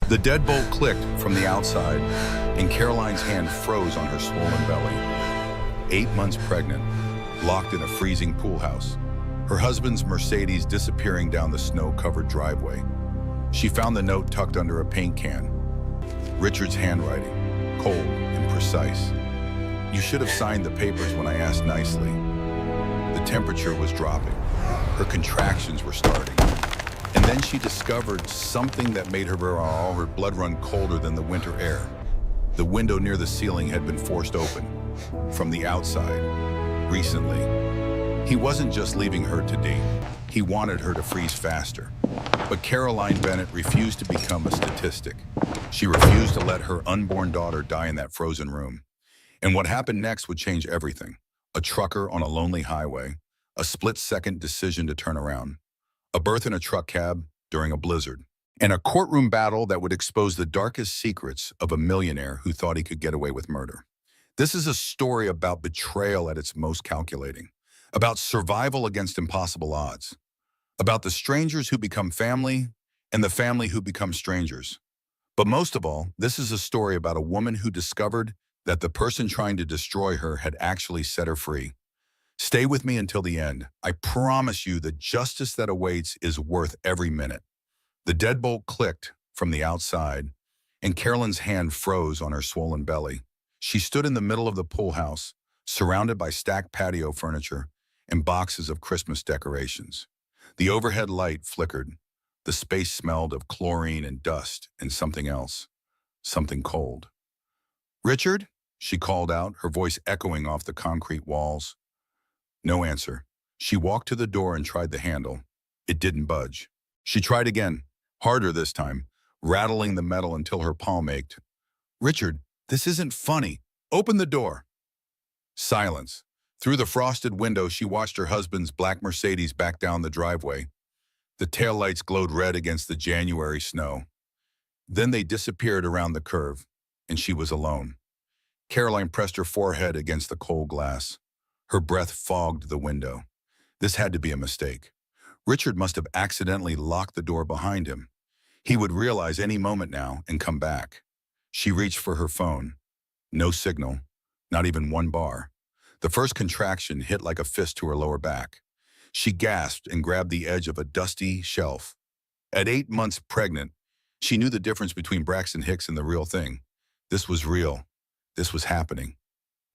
The deadbolt clicked from the outside, and Caroline's hand froze on her swollen belly. 8 months pregnant, locked in a freezing pool house, her husband's Mercedes disappearing down the snow-covered driveway. She found the note tucked under a paint can. Richard's handwriting, cold and precise. "You should have signed the papers when I asked nicely." The temperature was dropping. Her contractions were starting. And then she discovered something that made her blood run colder than the winter air. The window near the ceiling had been forced open from the outside recently. He wasn't just leaving her to date. He wanted her to freeze faster. But Caroline Bennett refused to become a statistic. She refused to let her unborn daughter die in that frozen room. And what happened next would change everything. A trucker on a lonely highway, a split-second decision to turn around, a birth in a truck cab during a blizzard, and a courtroom battle that would expose the darkest secrets of a millionaire who thought he could get away with murder. This is a story about betrayal at its most calculating, about survival against impossible odds, about the strangers who become family and the family who become strangers. But most of all, this is a story about a woman who discovered that the person trying to destroy her had actually set her free. Stay with me until the end. I promise you the justice that awaits is worth every minute. The deadbolt clicked from the outside, and Carolyn's hand froze on her swollen belly. She stood in the middle of the pool house, surrounded by stacked patio furniture and boxes of Christmas decorations. The overhead light flickered. The space smelled of chlorine and dust and something else, something cold. "Richard?" she called out, her voice echoing off the concrete walls. No answer. She walked to the door and tried the handle. It didn't budge. She tried again, harder this time, rattling the metal until her palm ached. "Richard, this isn't funny. Open the door." Silence. Through the frosted window, she watched her husband's black Mercedes back down the driveway. The taillights glowed red against the January snow. Then they disappeared around the curve, and she was alone. Caroline pressed her forehead against the cold glass. Her breath fogged the window. This had to be a mistake. Richard must have accidentally locked the door behind him. He would realize any moment now and come back. She reached for her phone. No signal, not even one bar. The first contraction hit like a fist to her lower back. She gasped and grabbed the edge of a dusty shelf. At 8 months pregnant, she knew the difference between Braxton Hicks and the real thing. This was real. This was happening.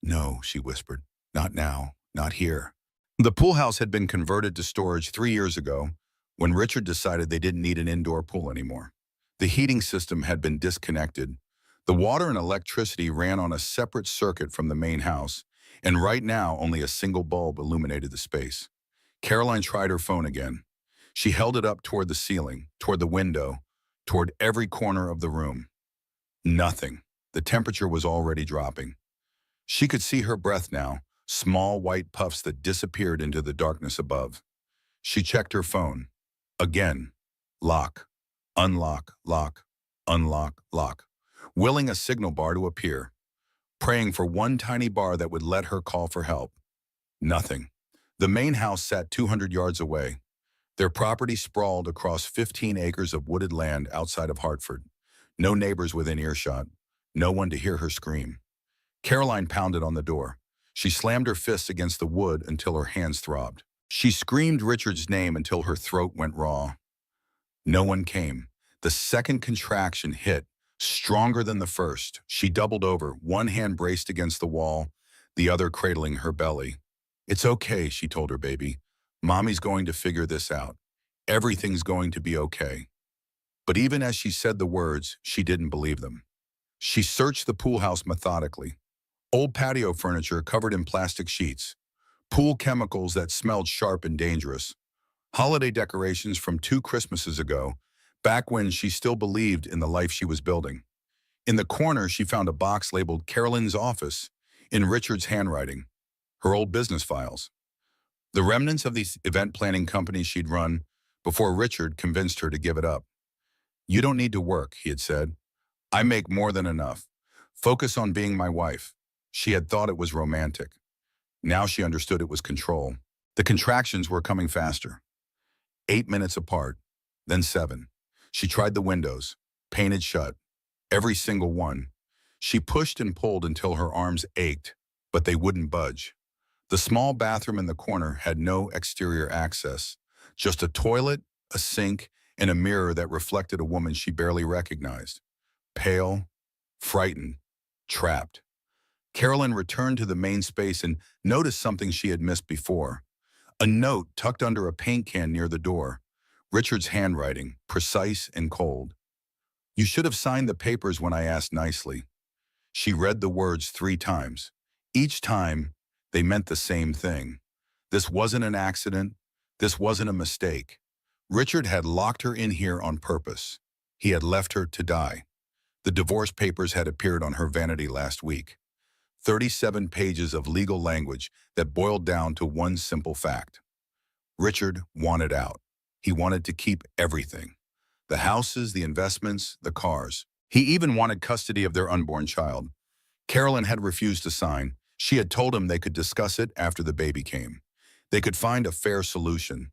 "No," she whispered. "Not now. Not here." The pool house had been converted to storage 3 years ago when Richard decided they didn't need an indoor pool anymore. The heating system had been disconnected. The water and electricity ran on a separate circuit from the main house, and right now only a single bulb illuminated the space. Caroline tried her phone again. She held it up toward the ceiling, toward the window, toward every corner of the room. Nothing. The temperature was already dropping. She could see her breath now, small white puffs that disappeared into the darkness above. She checked her phone. Again. Lock. Unlock. Lock. Unlock. Lock. Willing a signal bar to appear. Praying for one tiny bar that would let her call for help. Nothing. The main house sat 200 yards away. Their property sprawled across 15 acres of wooded land outside of Hartford. No neighbors within earshot. No one to hear her scream. Caroline pounded on the door. She slammed her fists against the wood until her hands throbbed. She screamed Richard's name until her throat went raw. No one came. The second contraction hit, stronger than the first. She doubled over, one hand braced against the wall, the other cradling her belly. "It's okay," she told her baby. "Mommy's going to figure this out. Everything's going to be okay." But even as she said the words, she didn't believe them. She searched the pool house methodically. Old patio furniture covered in plastic sheets. Pool chemicals that smelled sharp and dangerous. Holiday decorations from 2 Christmases ago, back when she still believed in the life she was building. In the corner, she found a box labeled Carolyn's office in Richard's handwriting. Her old business files. The remnants of the event planning company she'd run before Richard convinced her to give it up. "You don't need to work," he had said. "I make more than enough. Focus on being my wife." She had thought it was romantic. Now she understood it was control. The contractions were coming faster. 8 minutes apart, then 7. She tried the windows. painted shut, every single one. She pushed and pulled until her arms ached, but they wouldn't budge. The small bathroom in the corner had no exterior access, just a toilet, a sink, and a mirror that reflected a woman she barely recognized. Pale, frightened, trapped. Carolyn returned to the main space and noticed something she had missed before. A note tucked under a paint can near the door. Richard's handwriting, precise and cold. "You should have signed the papers when I asked nicely." She read the words 3 times. Each time, they meant the same thing. This wasn't an accident. This wasn't a mistake. Richard had locked her in here on purpose. He had left her to die. The divorce papers had appeared on her vanity last week. 37 pages of legal language that boiled down to one simple fact. Richard wanted out. He wanted to keep everything. The houses, the investments, the cars. He even wanted custody of their unborn child. Carolyn had refused to sign. She had told him they could discuss it after the baby came. They could find a fair solution.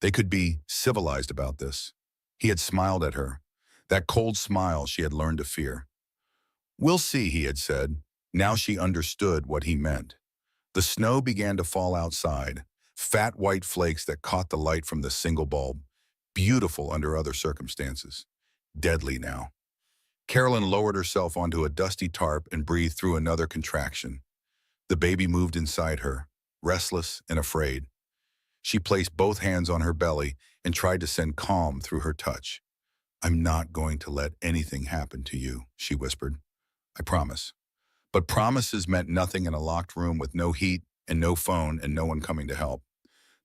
They could be civilized about this. He had smiled at her, that cold smile she had learned to fear. "We'll see," he had said. Now she understood what he meant. The snow began to fall outside, fat white flakes that caught the light from the single bulb, beautiful under other circumstances, deadly now. Carolyn lowered herself onto a dusty tarp and breathed through another contraction. The baby moved inside her, restless and afraid. She placed both hands on her belly and tried to send calm through her touch. "I'm not going to let anything happen to you," she whispered. "I promise." But promises meant nothing in a locked room with no heat and no phone and no one coming to help.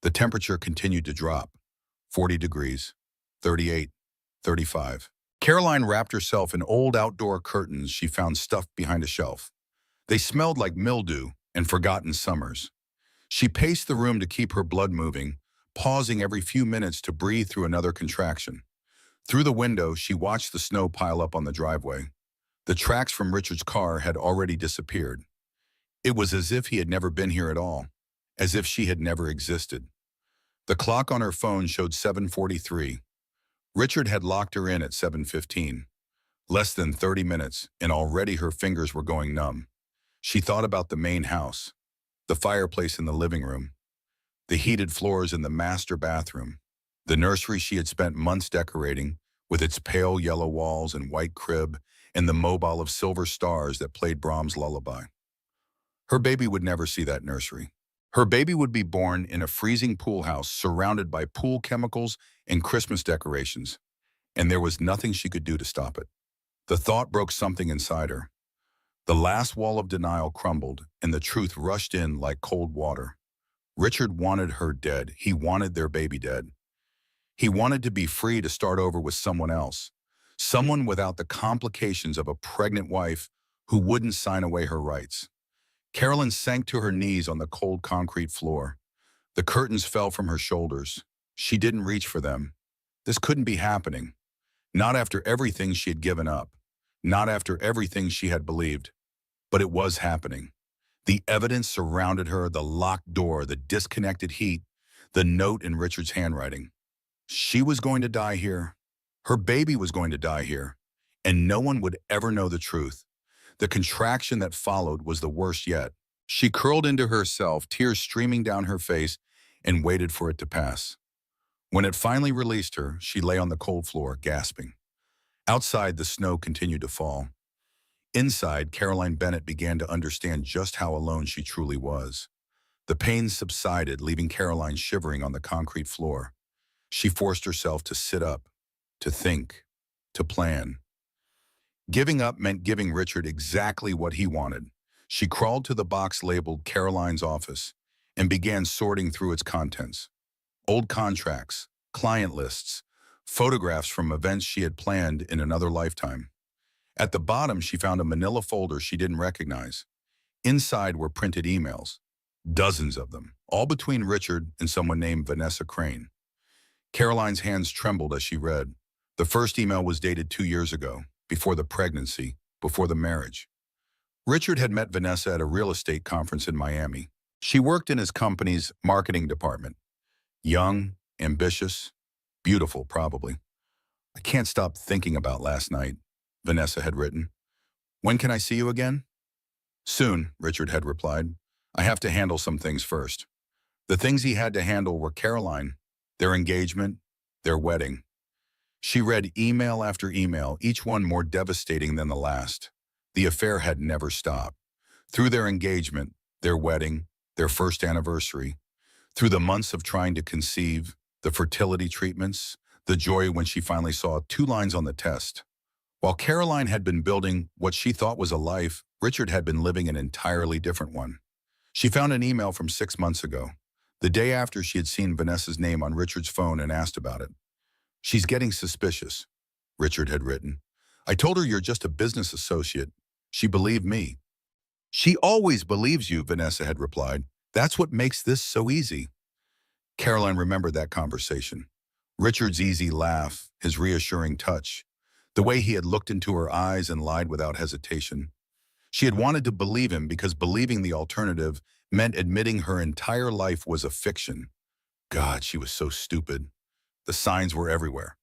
The temperature continued to drop. 40 degrees, 38, 35. Caroline wrapped herself in old outdoor curtains she found stuffed behind a shelf. They smelled like mildew and forgotten summers. She paced the room to keep her blood moving, pausing every few minutes to breathe through another contraction. Through the window, she watched the snow pile up on the driveway. The tracks from Richard's car had already disappeared. It was as if he had never been here at all, as if she had never existed. The clock on her phone showed 7:43. Richard had locked her in at 7:15. Less than 30 minutes, and already her fingers were going numb. She thought about the main house, the fireplace in the living room, the heated floors in the master bathroom, the nursery she had spent months decorating, with its pale yellow walls and white crib, and the mobile of silver stars that played Brahms' lullaby. Her baby would never see that nursery. Her baby would be born in a freezing pool house surrounded by pool chemicals and Christmas decorations, and there was nothing she could do to stop it. The thought broke something inside her. The last wall of denial crumbled, and the truth rushed in like cold water. Richard wanted her dead. He wanted their baby dead. He wanted to be free to start over with someone else, someone without the complications of a pregnant wife who wouldn't sign away her rights. Carolyn sank to her knees on the cold concrete floor. The curtains fell from her shoulders. She didn't reach for them. This couldn't be happening. Not after everything she had given up. Not after everything she had believed. But it was happening. The evidence surrounded her, the locked door, the disconnected heat, the note in Richard's handwriting. She was going to die here. Her baby was going to die here. And no one would ever know the truth. The contraction that followed was the worst yet. She curled into herself, tears streaming down her face, and waited for it to pass. When it finally released her, she lay on the cold floor, gasping. Outside, the snow continued to fall. Inside, Caroline Bennett began to understand just how alone she truly was. The pain subsided, leaving Caroline shivering on the concrete floor. She forced herself to sit up, to think, to plan. Giving up meant giving Richard exactly what he wanted. She crawled to the box labeled Caroline's office and began sorting through its contents. Old contracts, client lists, photographs from events she had planned in another lifetime. At the bottom, she found a manila folder she didn't recognize. Inside were printed emails, dozens of them, all between Richard and someone named Vanessa Crane. Caroline's hands trembled as she read. The first email was dated 2 years ago, before the pregnancy, before the marriage. Richard had met Vanessa at a real estate conference in Miami. She worked in his company's marketing department. Young, ambitious, beautiful, probably. I can't stop thinking about last night, Vanessa had written. When can I see you again? Soon, Richard had replied. I have to handle some things first. The things he had to handle were Caroline, their engagement, their wedding. She read email after email, each one more devastating than the last. The affair had never stopped. Through their engagement, their wedding, their first anniversary, through the months of trying to conceive, the fertility treatments, the joy when she finally saw 2 lines on the test. While Caroline had been building what she thought was a life, Richard had been living an entirely different one. She found an email from 6 months ago, the day after she had seen Vanessa's name on Richard's phone and asked about it. She's getting suspicious, Richard had written. I told her you're just a business associate. She believed me. She always believes you, Vanessa had replied. That's what makes this so easy. Caroline remembered that conversation. Richard's easy laugh, his reassuring touch, the way he had looked into her eyes and lied without hesitation. She had wanted to believe him because believing the alternative meant admitting her entire life was a fiction. God, she was so stupid. The signs were everywhere.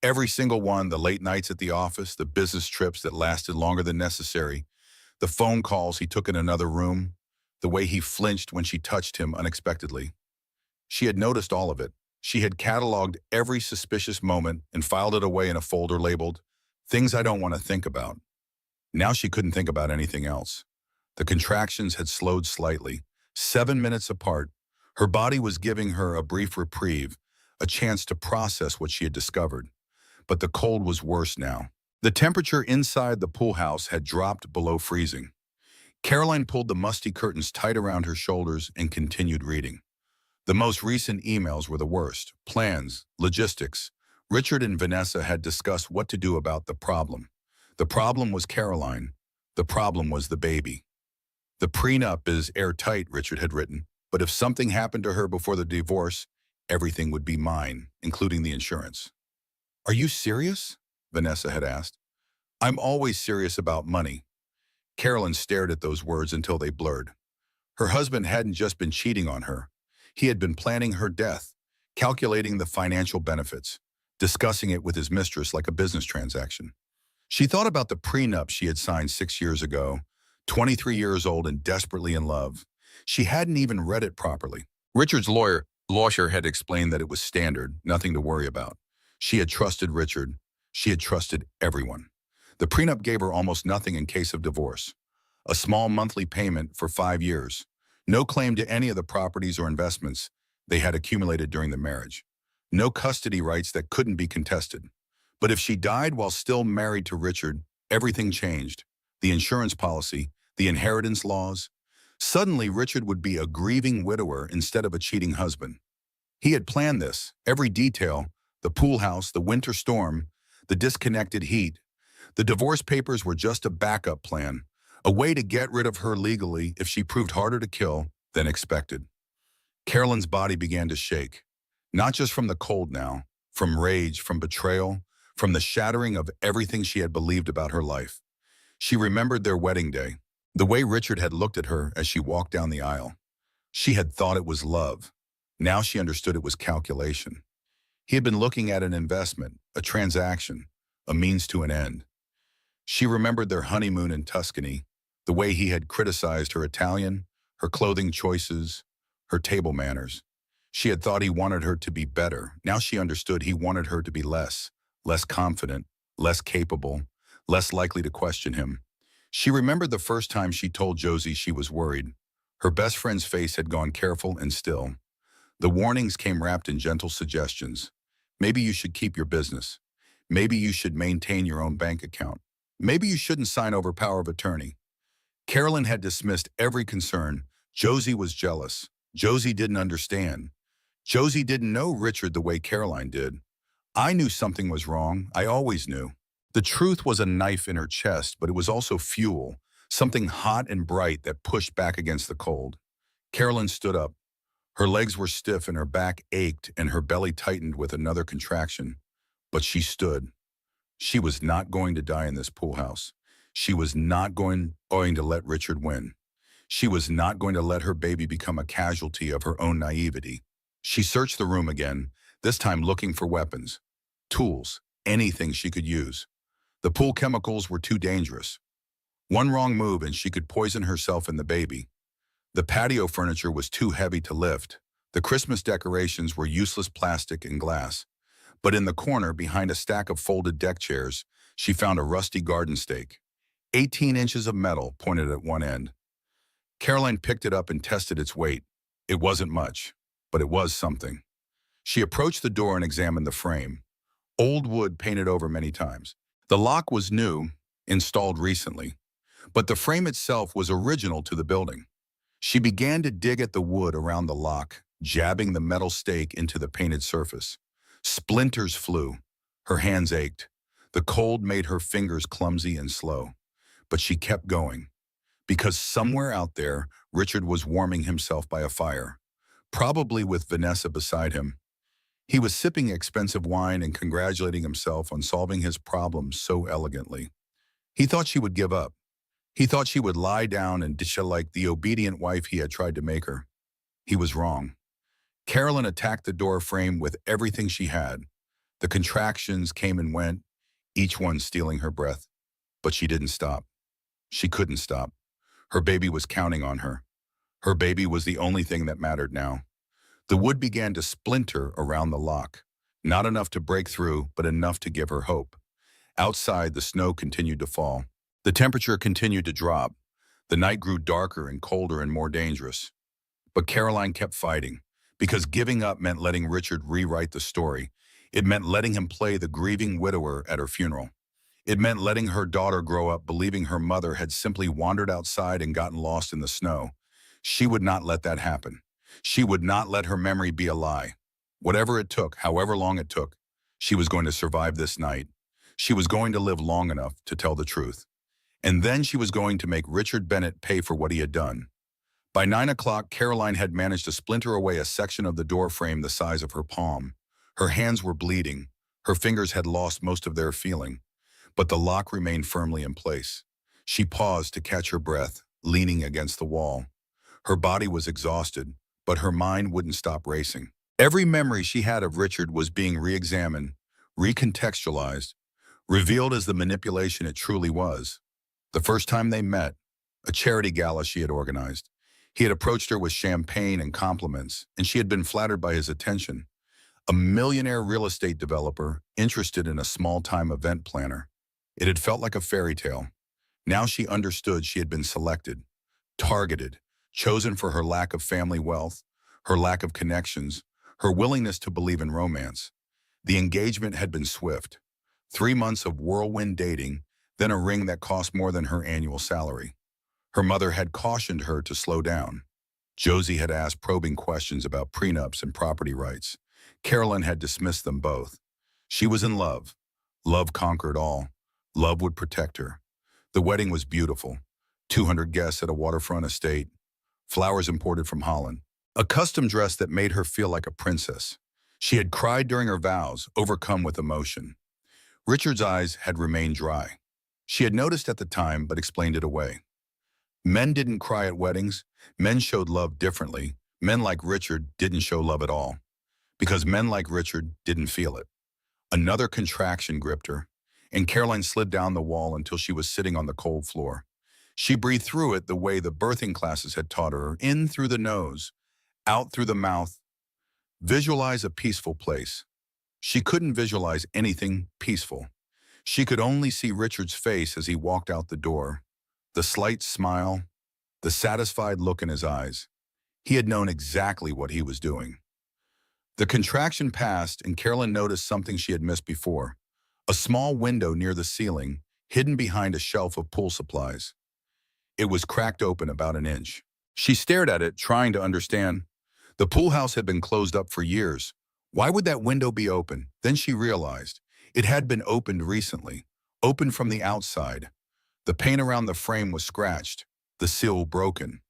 Every single one, the late nights at the office, the business trips that lasted longer than necessary, the phone calls he took in another room, the way he flinched when she touched him unexpectedly. She had noticed all of it. She had cataloged every suspicious moment and filed it away in a folder labeled, Things I Don't Want to Think About. Now she couldn't think about anything else. The contractions had slowed slightly, 7 minutes apart. Her body was giving her a brief reprieve, a chance to process what she had discovered. But the cold was worse now. The temperature inside the pool house had dropped below freezing. Caroline pulled the musty curtains tight around her shoulders and continued reading. The most recent emails were the worst. Plans, logistics. Richard and Vanessa had discussed what to do about the problem. The problem was Caroline. The problem was the baby. The prenup is airtight, Richard had written, but if something happened to her before the divorce, everything would be mine, including the insurance. Are you serious? Vanessa had asked. I'm always serious about money. Caroline stared at those words until they blurred. Her husband hadn't just been cheating on her. He had been planning her death, calculating the financial benefits, discussing it with his mistress like a business transaction. She thought about the prenup she had signed 6 years ago, 23 years old and desperately in love. She hadn't even read it properly. Richard's lawyer had explained that it was standard, nothing to worry about. She had trusted Richard. She had trusted everyone. The prenup gave her almost nothing in case of divorce. A small monthly payment for 5 years. No claim to any of the properties or investments they had accumulated during the marriage. No custody rights that couldn't be contested. But if she died while still married to Richard, everything changed. The insurance policy, the inheritance laws. Suddenly, Richard would be a grieving widower instead of a cheating husband. He had planned this, every detail, the pool house, the winter storm, the disconnected heat. The divorce papers were just a backup plan, a way to get rid of her legally if she proved harder to kill than expected. Carolyn's body began to shake, not just from the cold now, from rage, from betrayal, from the shattering of everything she had believed about her life. She remembered their wedding day, the way Richard had looked at her as she walked down the aisle. She had thought it was love. Now she understood it was calculation. He had been looking at an investment, a transaction, a means to an end. She remembered their honeymoon in Tuscany, the way he had criticized her Italian, her clothing choices, her table manners. She had thought he wanted her to be better. Now she understood he wanted her to be less confident, less capable, less likely to question him. She remembered the first time she told Josie she was worried. Her best friend's face had gone careful and still. The warnings came wrapped in gentle suggestions. Maybe you should keep your business. Maybe you should maintain your own bank account. Maybe you shouldn't sign over power of attorney. Carolyn had dismissed every concern. Josie was jealous. Josie didn't understand. Josie didn't know Richard the way Caroline did. I knew something was wrong. I always knew. The truth was a knife in her chest, but it was also fuel, something hot and bright that pushed back against the cold. Carolyn stood up. Her legs were stiff and her back ached and her belly tightened with another contraction. But she stood. She was not going to die in this pool house. She was not going to let Richard win. She was not going to let her baby become a casualty of her own naivety. She searched the room again, this time looking for weapons. Tools, anything she could use. The pool chemicals were too dangerous. One wrong move and she could poison herself and the baby. The patio furniture was too heavy to lift. The Christmas decorations were useless plastic and glass. But in the corner, behind a stack of folded deck chairs, she found a rusty garden stake. 18 inches of metal pointed at one end. Caroline picked it up and tested its weight. It wasn't much, but it was something. She approached the door and examined the frame. Old wood painted over many times. The lock was new, installed recently, but the frame itself was original to the building. She began to dig at the wood around the lock, jabbing the metal stake into the painted surface. Splinters flew. Her hands ached. The cold made her fingers clumsy and slow. But she kept going, because somewhere out there, Richard was warming himself by a fire, probably with Vanessa beside him. He was sipping expensive wine and congratulating himself on solving his problems so elegantly. He thought she would give up. He thought she would lie down and dish like the obedient wife he had tried to make her. He was wrong. Carolyn attacked the door frame with everything she had. The contractions came and went, each one stealing her breath. But she didn't stop. She couldn't stop. Her baby was counting on her. Her baby was the only thing that mattered now. The wood began to splinter around the lock. Not enough to break through, but enough to give her hope. Outside, the snow continued to fall. The temperature continued to drop. The night grew darker and colder and more dangerous. But Caroline kept fighting, because giving up meant letting Richard rewrite the story. It meant letting him play the grieving widower at her funeral. It meant letting her daughter grow up believing her mother had simply wandered outside and gotten lost in the snow. She would not let that happen. She would not let her memory be a lie. Whatever it took, however long it took, she was going to survive this night. She was going to live long enough to tell the truth. And then she was going to make Richard Bennett pay for what he had done. By 9 o'clock, Caroline had managed to splinter away a section of the door frame the size of her palm. Her hands were bleeding. Her fingers had lost most of their feeling. But the lock remained firmly in place. She paused to catch her breath, leaning against the wall. Her body was exhausted, but her mind wouldn't stop racing. Every memory she had of Richard was being re-examined, recontextualized, revealed as the manipulation it truly was. The first time they met, a charity gala she had organized. He had approached her with champagne and compliments, and she had been flattered by his attention. A millionaire real estate developer interested in a small-time event planner. It had felt like a fairy tale. Now she understood she had been selected, targeted, chosen for her lack of family wealth, her lack of connections, her willingness to believe in romance. The engagement had been swift. 3 months of whirlwind dating, then a ring that cost more than her annual salary. Her mother had cautioned her to slow down. Josie had asked probing questions about prenups and property rights. Carolyn had dismissed them both. She was in love. Love conquered all. Love would protect her. The wedding was beautiful. 200 guests at a waterfront estate. Flowers imported from Holland. A custom dress that made her feel like a princess. She had cried during her vows, overcome with emotion. Richard's eyes had remained dry. She had noticed at the time, but explained it away. Men didn't cry at weddings. Men showed love differently. Men like Richard didn't show love at all. Because men like Richard didn't feel it. Another contraction gripped her, and Caroline slid down the wall until she was sitting on the cold floor. She breathed through it the way the birthing classes had taught her, in through the nose, out through the mouth. Visualize a peaceful place. She couldn't visualize anything peaceful. She could only see Richard's face as he walked out the door. The slight smile, the satisfied look in his eyes. He had known exactly what he was doing. The contraction passed, and Carolyn noticed something she had missed before. A small window near the ceiling, hidden behind a shelf of pool supplies. It was cracked open about an inch. She stared at it, trying to understand. The pool house had been closed up for years. Why would that window be open? Then she realized. It had been opened recently, opened from the outside. The paint around the frame was scratched, the seal broken.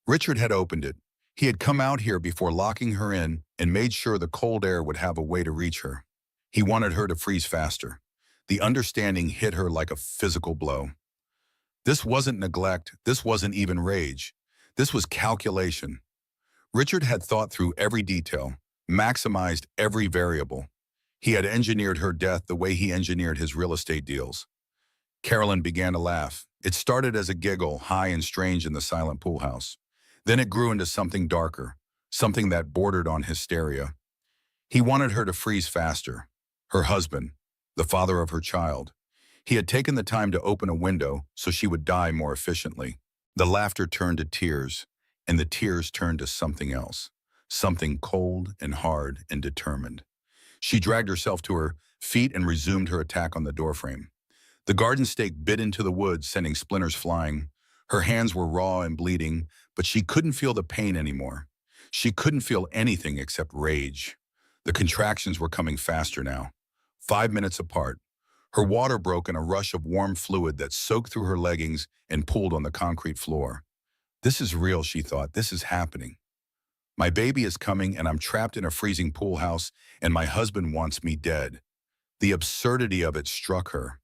Richard had opened it. He had come out here before locking her in and made sure the cold air would have a way to reach her. He wanted her to freeze faster. The understanding hit her like a physical blow. This wasn't neglect. This wasn't even rage. This was calculation. Richard had thought through every detail, maximized every variable. He had engineered her death the way he engineered his real estate deals. Carolyn began to laugh. It started as a giggle, high and strange in the silent pool house. Then it grew into something darker, something that bordered on hysteria. He wanted her to freeze faster. Her husband, the father of her child. He had taken the time to open a window so she would die more efficiently. The laughter turned to tears, and the tears turned to something else, something cold and hard and determined. She dragged herself to her feet and resumed her attack on the doorframe. The garden stake bit into the wood, sending splinters flying. Her hands were raw and bleeding, but she couldn't feel the pain anymore. She couldn't feel anything except rage. The contractions were coming faster now, 5 minutes apart. Her water broke in a rush of warm fluid that soaked through her leggings and pooled on the concrete floor. This is real, she thought. This is happening. My baby is coming and I'm trapped in a freezing pool house and my husband wants me dead. The absurdity of it struck her.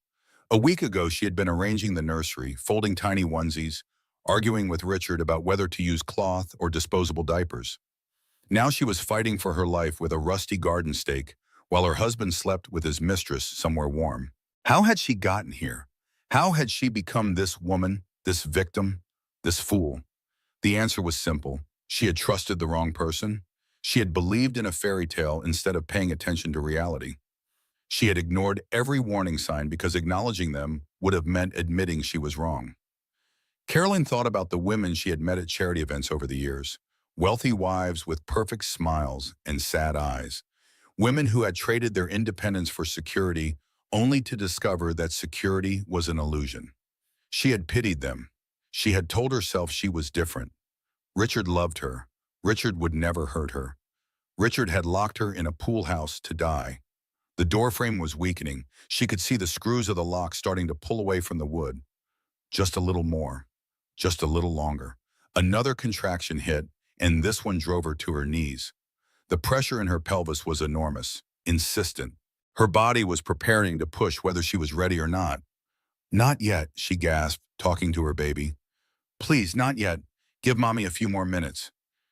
A week ago, she had been arranging the nursery, folding tiny onesies, arguing with Richard about whether to use cloth or disposable diapers. Now she was fighting for her life with a rusty garden stake, while her husband slept with his mistress somewhere warm. How had she gotten here? How had she become this woman, this victim, this fool? The answer was simple. She had trusted the wrong person. She had believed in a fairy tale instead of paying attention to reality. She had ignored every warning sign because acknowledging them would have meant admitting she was wrong. Carolyn thought about the women she had met at charity events over the years, wealthy wives with perfect smiles and sad eyes, women who had traded their independence for security only to discover that security was an illusion. She had pitied them. She had told herself she was different. Richard loved her. Richard would never hurt her. Richard had locked her in a pool house to die. The doorframe was weakening. She could see the screws of the lock starting to pull away from the wood. Just a little more. Just a little longer. Another contraction hit, and this one drove her to her knees. The pressure in her pelvis was enormous, insistent. Her body was preparing to push whether she was ready or not. Not yet, she gasped, talking to her baby. Please, not yet. Give Mommy a few more minutes.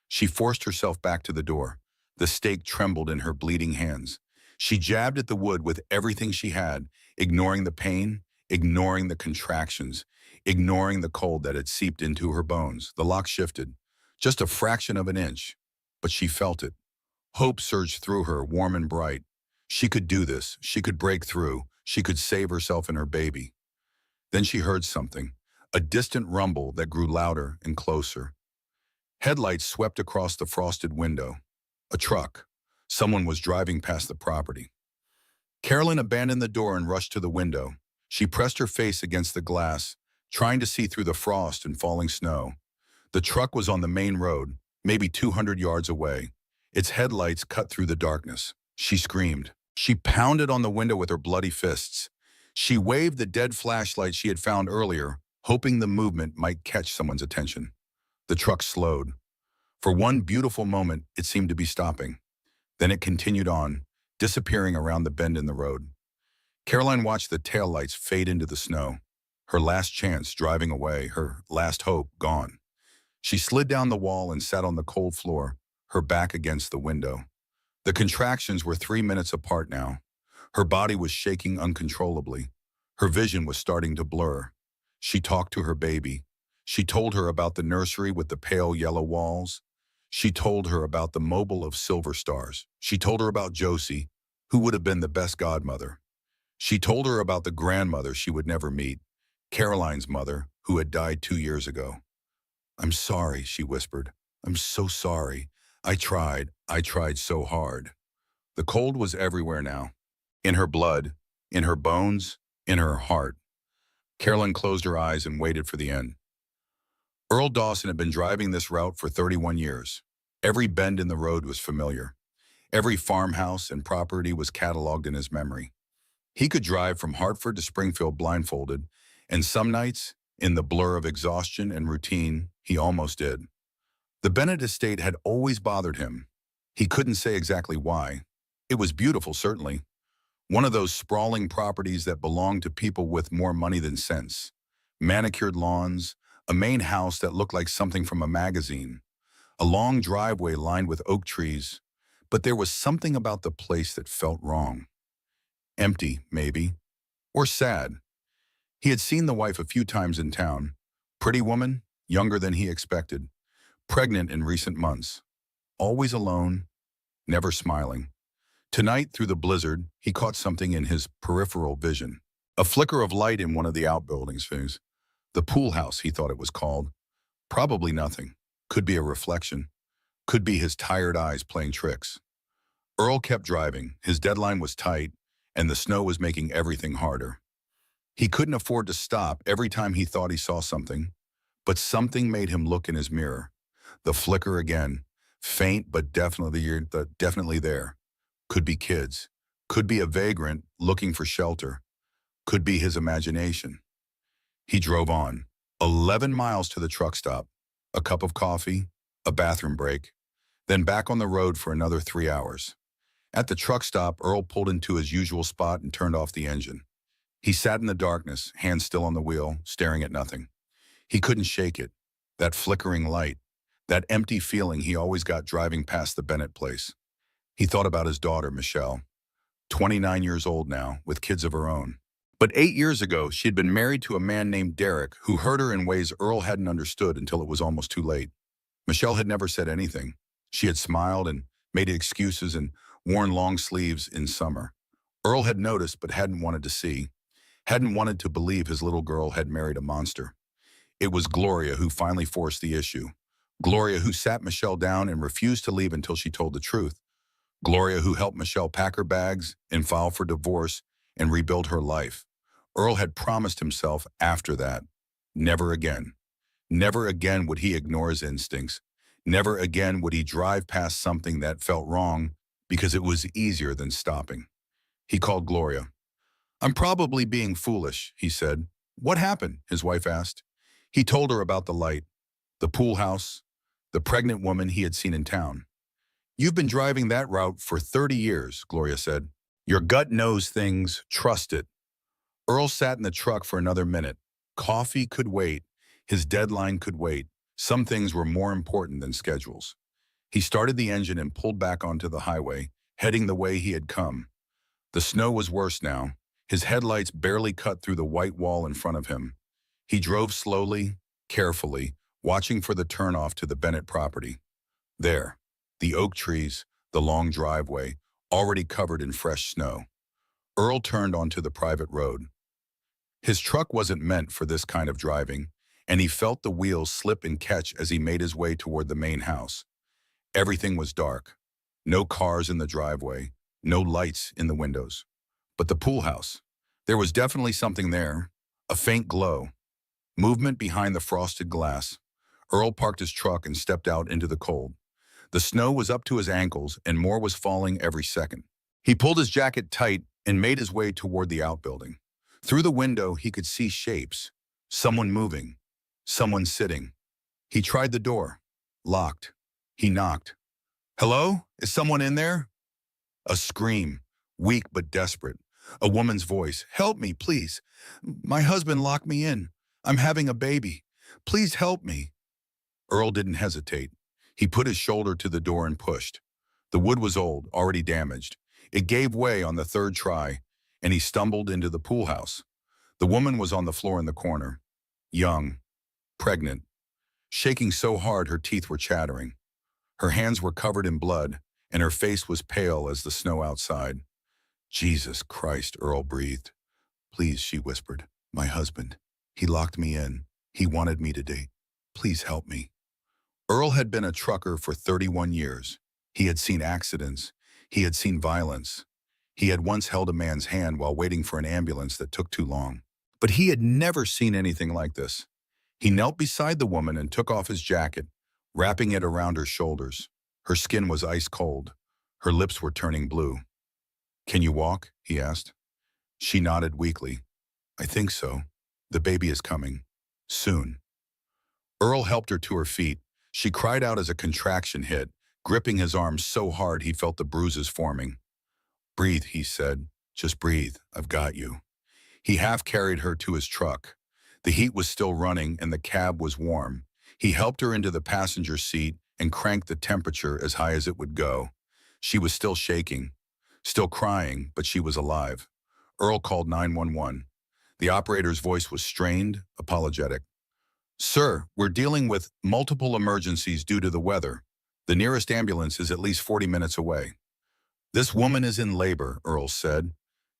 She forced herself back to the door. The stake trembled in her bleeding hands. She jabbed at the wood with everything she had, ignoring the pain, ignoring the contractions, ignoring the cold that had seeped into her bones. The lock shifted, just a fraction of an inch, but she felt it. Hope surged through her, warm and bright. She could do this. She could break through. She could save herself and her baby. Then she heard something, a distant rumble that grew louder and closer. Headlights swept across the frosted window. A truck. Someone was driving past the property. Carolyn abandoned the door and rushed to the window. She pressed her face against the glass, trying to see through the frost and falling snow. The truck was on the main road, maybe 200 yards away. Its headlights cut through the darkness. She screamed. She pounded on the window with her bloody fists. She waved the dead flashlight she had found earlier, hoping the movement might catch someone's attention. The truck slowed. For one beautiful moment, it seemed to be stopping. Then it continued on, disappearing around the bend in the road. Caroline watched the taillights fade into the snow. Her last chance driving away, her last hope gone. She slid down the wall and sat on the cold floor, her back against the window. The contractions were 3 minutes apart now. Her body was shaking uncontrollably. Her vision was starting to blur. She talked to her baby. She told her about the nursery with the pale yellow walls. She told her about the mobile of silver stars. She told her about Josie, who would have been the best godmother. She told her about the grandmother she would never meet, Caroline's mother, who had died 2 years ago. I'm sorry, she whispered. I'm so sorry. I tried so hard. The cold was everywhere now. In her blood, in her bones, in her heart. Carolyn closed her eyes and waited for the end. Earl Dawson had been driving this route for 31 years. Every bend in the road was familiar. Every farmhouse and property was cataloged in his memory. He could drive from Hartford to Springfield blindfolded, and some nights, in the blur of exhaustion and routine, he almost did. The Bennett estate had always bothered him. He couldn't say exactly why. It was beautiful, certainly. One of those sprawling properties that belonged to people with more money than sense. Manicured lawns, a main house that looked like something from a magazine, a long driveway lined with oak trees. But there was something about the place that felt wrong. Empty, maybe, or sad. He had seen the wife a few times in town. Pretty woman, younger than he expected, pregnant in recent months, always alone, never smiling. Tonight, through the blizzard, he caught something in his peripheral vision. A flicker of light in one of the outbuildings. The pool house, he thought it was called. Probably nothing. Could be a reflection. Could be his tired eyes playing tricks. Earl kept driving. His deadline was tight, and the snow was making everything harder. He couldn't afford to stop every time he thought he saw something, but something made him look in his mirror. The flicker again, faint but definitely there. Could be kids. Could be a vagrant looking for shelter. Could be his imagination. He drove on, 11 miles to the truck stop, a cup of coffee, a bathroom break, then back on the road for another 3 hours. At the truck stop, Earl pulled into his usual spot and turned off the engine. He sat in the darkness, hands still on the wheel, staring at nothing. He couldn't shake it, that flickering light, that empty feeling he always got driving past the Bennett place. He thought about his daughter, Michelle, 29 years old now, with kids of her own. But 8 years ago, she had been married to a man named Derek who hurt her in ways Earl hadn't understood until it was almost too late. Michelle had never said anything. She had smiled and made excuses and worn long sleeves in summer. Earl had noticed but hadn't wanted to see, hadn't wanted to believe his little girl had married a monster. It was Gloria who finally forced the issue. Gloria who sat Michelle down and refused to leave until she told the truth. Gloria who helped Michelle pack her bags and file for divorce and rebuild her life. Earl had promised himself after that, never again. Never again would he ignore his instincts. Never again would he drive past something that felt wrong because it was easier than stopping. He called Gloria. "I'm probably being foolish," he said. "What happened?" his wife asked. He told her about the light, the pool house, the pregnant woman he had seen in town. "You've been driving that route for 30 years, Gloria said. "Your gut knows things, trust it." Earl sat in the truck for another minute. Coffee could wait. His deadline could wait. Some things were more important than schedules. He started the engine and pulled back onto the highway, heading the way he had come. The snow was worse now. His headlights barely cut through the white wall in front of him. He drove slowly, carefully, watching for the turnoff to the Bennett property. There, the oak trees, the long driveway, already covered in fresh snow. Earl turned onto the private road. His truck wasn't meant for this kind of driving, and he felt the wheels slip and catch as he made his way toward the main house. Everything was dark. No cars in the driveway, no lights in the windows. But the pool house, there was definitely something there, a faint glow. Movement behind the frosted glass. Earl parked his truck and stepped out into the cold. The snow was up to his ankles and more was falling every second. He pulled his jacket tight and made his way toward the outbuilding. Through the window, he could see shapes. Someone moving. Someone sitting. He tried the door. Locked. He knocked. "Hello? Is someone in there?" A scream, weak but desperate. A woman's voice. "Help me, please. My husband locked me in. I'm having a baby. Please help me." Earl didn't hesitate. He put his shoulder to the door and pushed. The wood was old, already damaged. It gave way on the third try, and he stumbled into the pool house. The woman was on the floor in the corner. Young, pregnant, shaking so hard her teeth were chattering. Her hands were covered in blood, and her face was pale as the snow outside. "Jesus Christ," Earl breathed. "Please," she whispered. "My husband. He locked me in. He wanted me to date. Please help me." Earl had been a trucker for 31 years. He had seen accidents. He had seen violence. He had once held a man's hand while waiting for an ambulance that took too long. But he had never seen anything like this. He knelt beside the woman and took off his jacket, wrapping it around her shoulders. Her skin was ice cold. Her lips were turning blue. "Can you walk?" he asked. She nodded weakly. "I think so. The baby is coming. Soon." Earl helped her to her feet. She cried out as a contraction hit, gripping his arm so hard he felt the bruises forming. "Breathe," he said. "Just breathe. I've got you." He half carried her to his truck. The heat was still running and the cab was warm. He helped her into the passenger seat and cranked the temperature as high as it would go. She was still shaking, still crying, but she was alive. Earl called 911. The operator's voice was strained, apologetic. Sir, we're dealing with multiple emergencies due to the weather. The nearest ambulance is at least 40 minutes away. This woman is in labor, Earl said.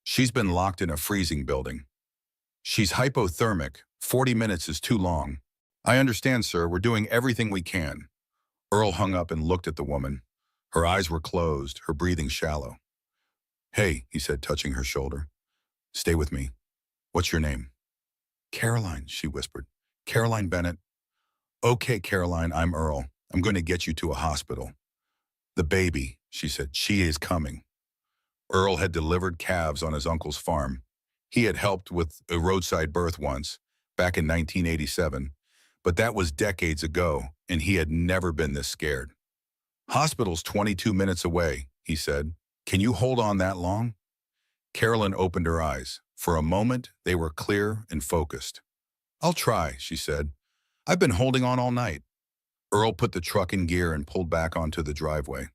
She's been locked in a freezing building. She's hypothermic. 40 minutes is too long. I understand, sir. We're doing everything we can. Earl hung up and looked at the woman. Her eyes were closed, her breathing shallow. Hey, he said, touching her shoulder. Stay with me. What's your name? Caroline, she whispered. Caroline Bennett. Okay, Caroline, I'm Earl. I'm going to get you to a hospital. The baby, she said, she is coming. Earl had delivered calves on his uncle's farm. He had helped with a roadside birth once, back in 1987, but that was decades ago, and he had never been this scared. Hospital's 22 minutes away, he said. Can you hold on that long? Carolyn opened her eyes. For a moment, they were clear and focused. I'll try, she said. I've been holding on all night. Earl put the truck in gear and pulled back onto the driveway.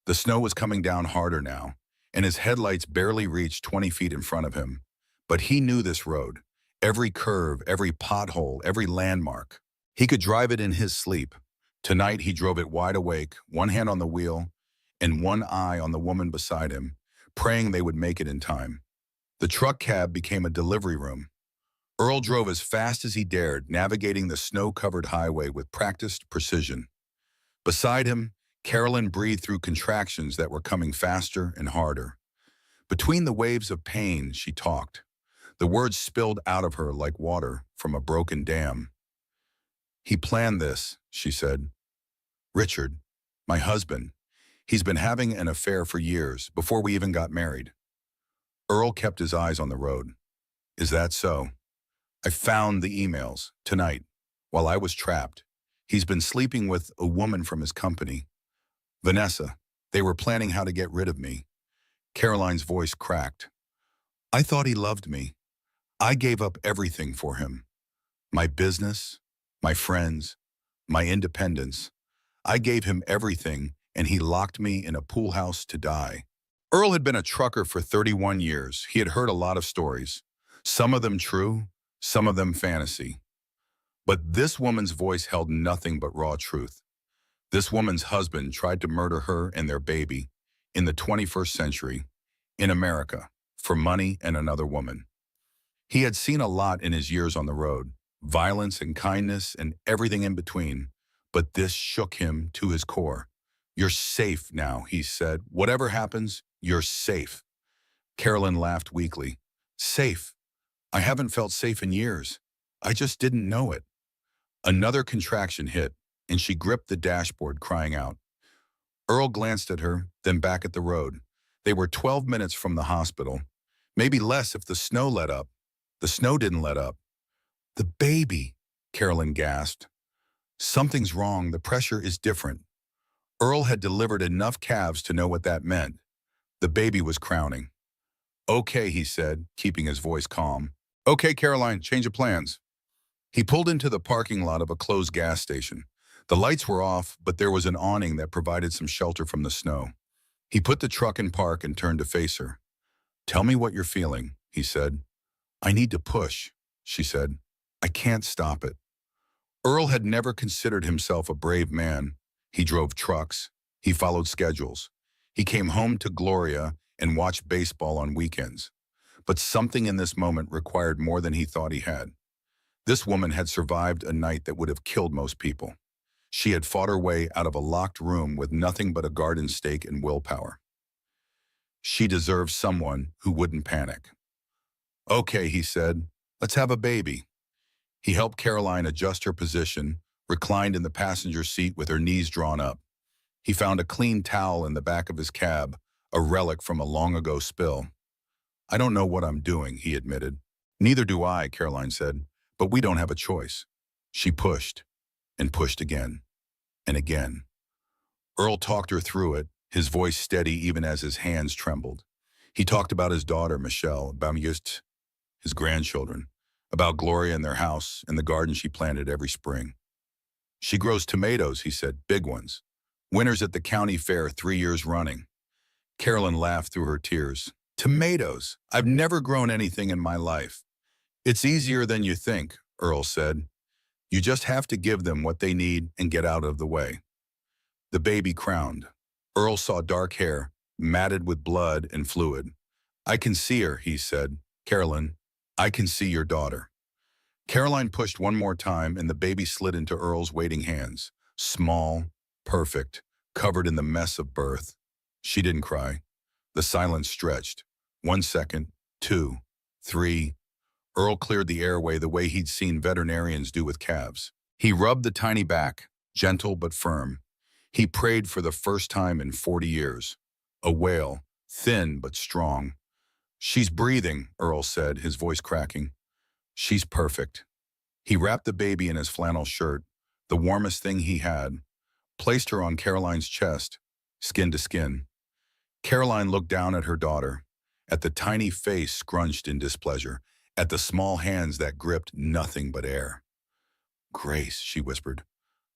The snow was coming down harder now, and his headlights barely reached 20 feet in front of him. But he knew this road. Every curve, every pothole, every landmark. He could drive it in his sleep. Tonight he drove it wide awake, one hand on the wheel and one eye on the woman beside him, praying they would make it in time. The truck cab became a delivery room. Earl drove as fast as he dared, navigating the snow-covered highway with practiced precision. Beside him, Carolyn breathed through contractions that were coming faster and harder. Between the waves of pain, she talked. The words spilled out of her like water from a broken dam. He planned this, she said. Richard, my husband, he's been having an affair for years, before we even got married. Earl kept his eyes on the road. Is that so? I found the emails, tonight, while I was trapped. He's been sleeping with a woman from his company. Vanessa, they were planning how to get rid of me. Caroline's voice cracked. I thought he loved me. I gave up everything for him. My business, my friends, my independence. I gave him everything, and he locked me in a pool house to die. Earl had been a trucker for 31 years. He had heard a lot of stories, some of them true, some of them fantasy. But this woman's voice held nothing but raw truth. This woman's husband tried to murder her and their baby in the 21st century, in America, for money and another woman. He had seen a lot in his years on the road, violence and kindness and everything in between, but this shook him to his core. You're safe now, he said. Whatever happens, you're safe. Carolyn laughed weakly. Safe? I haven't felt safe in years. I just didn't know it. Another contraction hit, and she gripped the dashboard, crying out. Earl glanced at her, then back at the road. They were 12 minutes from the hospital. Maybe less if the snow let up. The snow didn't let up. The baby, Carolyn gasped. Something's wrong. The pressure is different. Earl had delivered enough calves to know what that meant. The baby was crowning. Okay, he said, keeping his voice calm. Okay, Caroline, change of plans. He pulled into the parking lot of a closed gas station. The lights were off, but there was an awning that provided some shelter from the snow. He put the truck in park and turned to face her. Tell me what you're feeling, he said. I need to push, she said. I can't stop it. Earl had never considered himself a brave man. He drove trucks. He followed schedules. He came home to Gloria and watched baseball on weekends. But something in this moment required more than he thought he had. This woman had survived a night that would have killed most people. She had fought her way out of a locked room with nothing but a garden stake and willpower. She deserved someone who wouldn't panic. Okay, he said, let's have a baby. He helped Caroline adjust her position, reclined in the passenger seat with her knees drawn up. He found a clean towel in the back of his cab, a relic from a long-ago spill. I don't know what I'm doing, he admitted. Neither do I, Caroline said, but we don't have a choice. She pushed, and pushed again, and again. Earl talked her through it, his voice steady even as his hands trembled. He talked about his daughter, Michelle, about his grandchildren, about Gloria and their house and the garden she planted every spring. She grows tomatoes, he said, big ones. Winners at the county fair 3 years running. Carolyn laughed through her tears. Tomatoes. I've never grown anything in my life. It's easier than you think, Earl said. You just have to give them what they need and get out of the way. The baby crowned. Earl saw dark hair, matted with blood and fluid. I can see her, he said. Carolyn, I can see your daughter. Caroline pushed one more time and the baby slid into Earl's waiting hands. Small, perfect, covered in the mess of birth. She didn't cry. The silence stretched. 1 second, 2, 3. Earl cleared the airway the way he'd seen veterinarians do with calves. He rubbed the tiny back, gentle but firm. He prayed for the first time in 40 years. A wail, thin but strong. She's breathing, Earl said, his voice cracking. She's perfect. He wrapped the baby in his flannel shirt, the warmest thing he had, placed her on Caroline's chest, skin to skin. Caroline looked down at her daughter, at the tiny face scrunched in displeasure, at the small hands that gripped nothing but air. Grace, she whispered.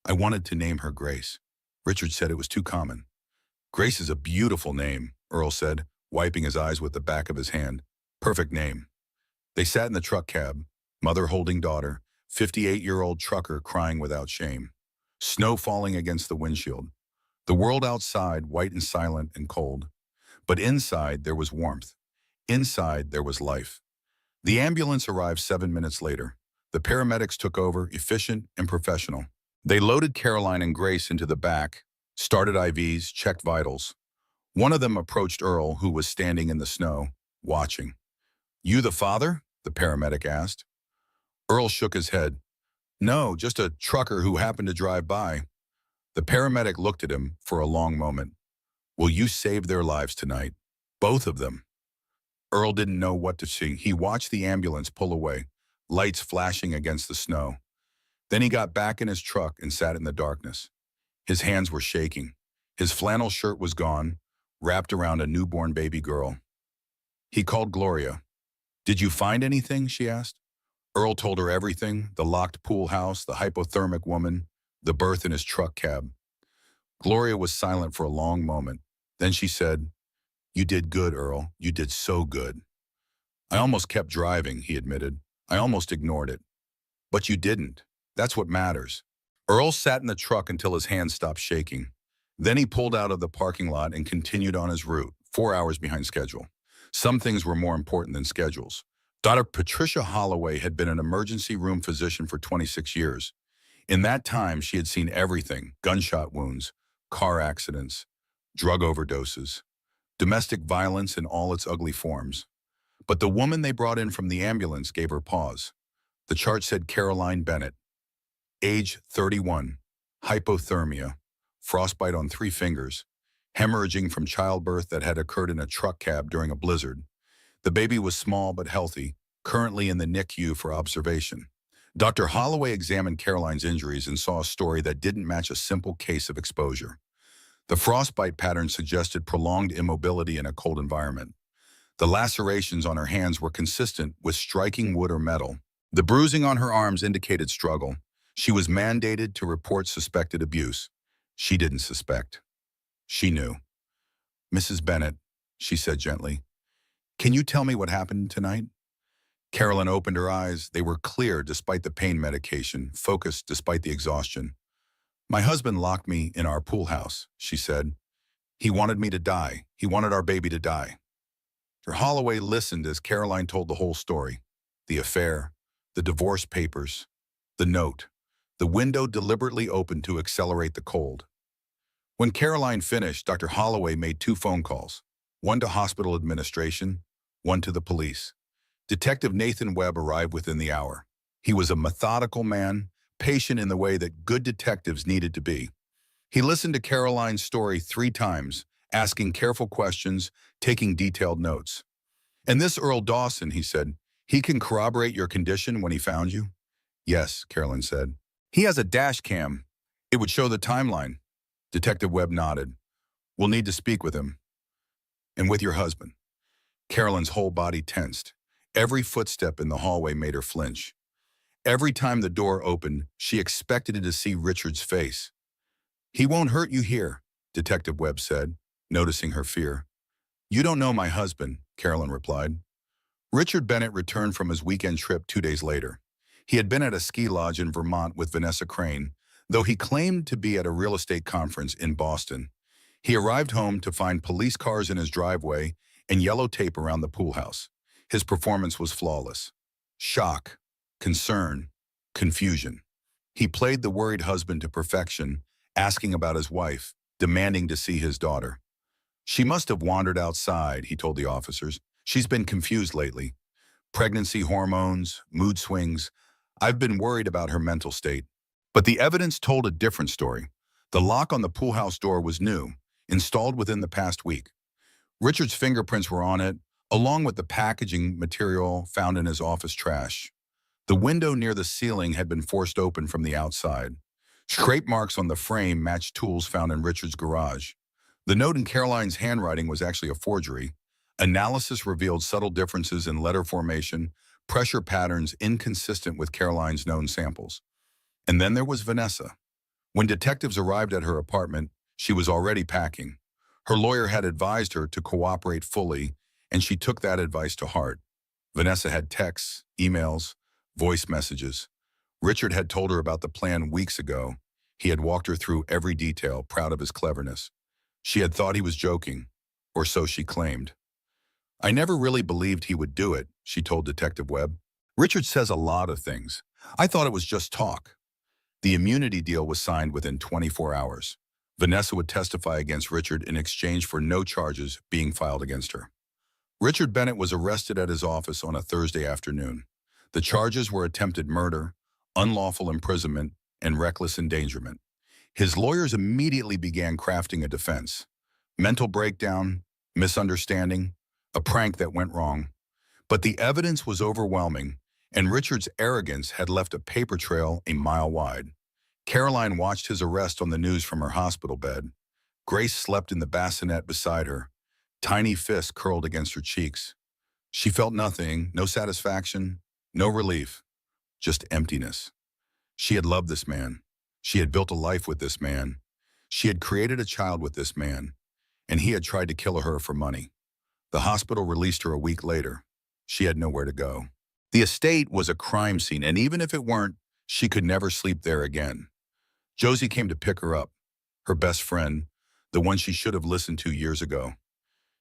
I wanted to name her Grace. Richard said it was too common. Grace is a beautiful name, Earl said, wiping his eyes with the back of his hand. Perfect name. They sat in the truck cab, mother holding daughter, 58-year-old trucker crying without shame. Snow falling against the windshield. The world outside white and silent and cold. But inside there was warmth. Inside there was life. The ambulance arrived 7 minutes later. The paramedics took over, efficient and professional. They loaded Caroline and Grace into the back, started IVs, checked vitals. One of them approached Earl, who was standing in the snow, watching. You the father? The paramedic asked. Earl shook his head. No, just a trucker who happened to drive by. The paramedic looked at him for a long moment. Will you save their lives tonight? Both of them. Earl didn't know what to see. He watched the ambulance pull away, lights flashing against the snow. Then he got back in his truck and sat in the darkness. His hands were shaking. His flannel shirt was gone, wrapped around a newborn baby girl. He called Gloria. Did you find anything? She asked. Earl told her everything, the locked pool house, the hypothermic woman, the birth in his truck cab. Gloria was silent for a long moment. Then she said, You did good, Earl. You did so good. I almost kept driving, he admitted. I almost ignored it. But you didn't. That's what matters. Earl sat in the truck until his hands stopped shaking. Then he pulled out of the parking lot and continued on his route, 4 hours behind schedule. Some things were more important than schedules. Dr. Patricia Holloway had been an emergency room physician for 26 years. In that time, she had seen everything: gunshot wounds, car accidents, drug overdoses, domestic violence in all its ugly forms. But the woman they brought in from the ambulance gave her pause. The chart said Caroline Bennett, age 31, hypothermia, frostbite on 3 fingers, hemorrhaging from childbirth that had occurred in a truck cab during a blizzard. The baby was small but healthy, currently in the NICU for observation. Dr. Holloway examined Caroline's injuries and saw a story that didn't match a simple case of exposure. The frostbite pattern suggested prolonged immobility in a cold environment. The lacerations on her hands were consistent with striking wood or metal. The bruising on her arms indicated struggle. She was mandated to report suspected abuse. She didn't suspect. She knew. Mrs. Bennett, she said gently, can you tell me what happened tonight? Carolyn opened her eyes. They were clear despite the pain medication, focused despite the exhaustion. My husband locked me in our pool house, she said. He wanted me to die. He wanted our baby to die. Dr. Holloway listened as Caroline told the whole story. The affair, the divorce papers, the note. The window deliberately opened to accelerate the cold. When Caroline finished, Dr. Holloway made 2 phone calls, one to hospital administration, one to the police. Detective Nathan Webb arrived within the hour. He was a methodical man, patient in the way that good detectives needed to be. He listened to Caroline's story 3 times, asking careful questions, taking detailed notes. And this Earl Dawson, he said, he can corroborate your condition when he found you? Yes, Caroline said. He has a dash cam. It would show the timeline. Detective Webb nodded. We'll need to speak with him. And with your husband. Caroline's whole body tensed. Every footstep in the hallway made her flinch. Every time the door opened, she expected to see Richard's face. He won't hurt you here, Detective Webb said, noticing her fear. "You don't know my husband," Carolyn replied. Richard Bennett returned from his weekend trip 2 days later. He had been at a ski lodge in Vermont with Vanessa Crane, though he claimed to be at a real estate conference in Boston. He arrived home to find police cars in his driveway and yellow tape around the pool house. His performance was flawless. Shock, concern, confusion. He played the worried husband to perfection, asking about his wife, demanding to see his daughter. "She must have wandered outside," he told the officers. "She's been confused lately. Pregnancy hormones, mood swings. I've been worried about her mental state." But the evidence told a different story. The lock on the pool house door was new, installed within the past week. Richard's fingerprints were on it, along with the packaging material found in his office trash. The window near the ceiling had been forced open from the outside. Scrape marks on the frame matched tools found in Richard's garage. The note in Caroline's handwriting was actually a forgery. Analysis revealed subtle differences in letter formation, pressure patterns inconsistent with Caroline's known samples. And then there was Vanessa. When detectives arrived at her apartment, she was already packing. Her lawyer had advised her to cooperate fully, and she took that advice to heart. Vanessa had texts, emails, voice messages. Richard had told her about the plan weeks ago. He had walked her through every detail, proud of his cleverness. She had thought he was joking, or so she claimed. "I never really believed he would do it," she told Detective Webb. "Richard says a lot of things. I thought it was just talk." The immunity deal was signed within 24 hours. Vanessa would testify against Richard in exchange for no charges being filed against her. Richard Bennett was arrested at his office on a Thursday afternoon. The charges were attempted murder, unlawful imprisonment, and reckless endangerment. His lawyers immediately began crafting a defense. Mental breakdown, misunderstanding, a prank that went wrong. But the evidence was overwhelming, and Richard's arrogance had left a paper trail a mile wide. Caroline watched his arrest on the news from her hospital bed. Grace slept in the bassinet beside her, tiny fists curled against her cheeks. She felt nothing, no satisfaction, no relief, just emptiness. She had loved this man. She had built a life with this man. She had created a child with this man, and he had tried to kill her for money. The hospital released her a week later. She had nowhere to go. The estate was a crime scene, and even if it weren't, she could never sleep there again. Josie came to pick her up, her best friend, the one she should have listened to years ago.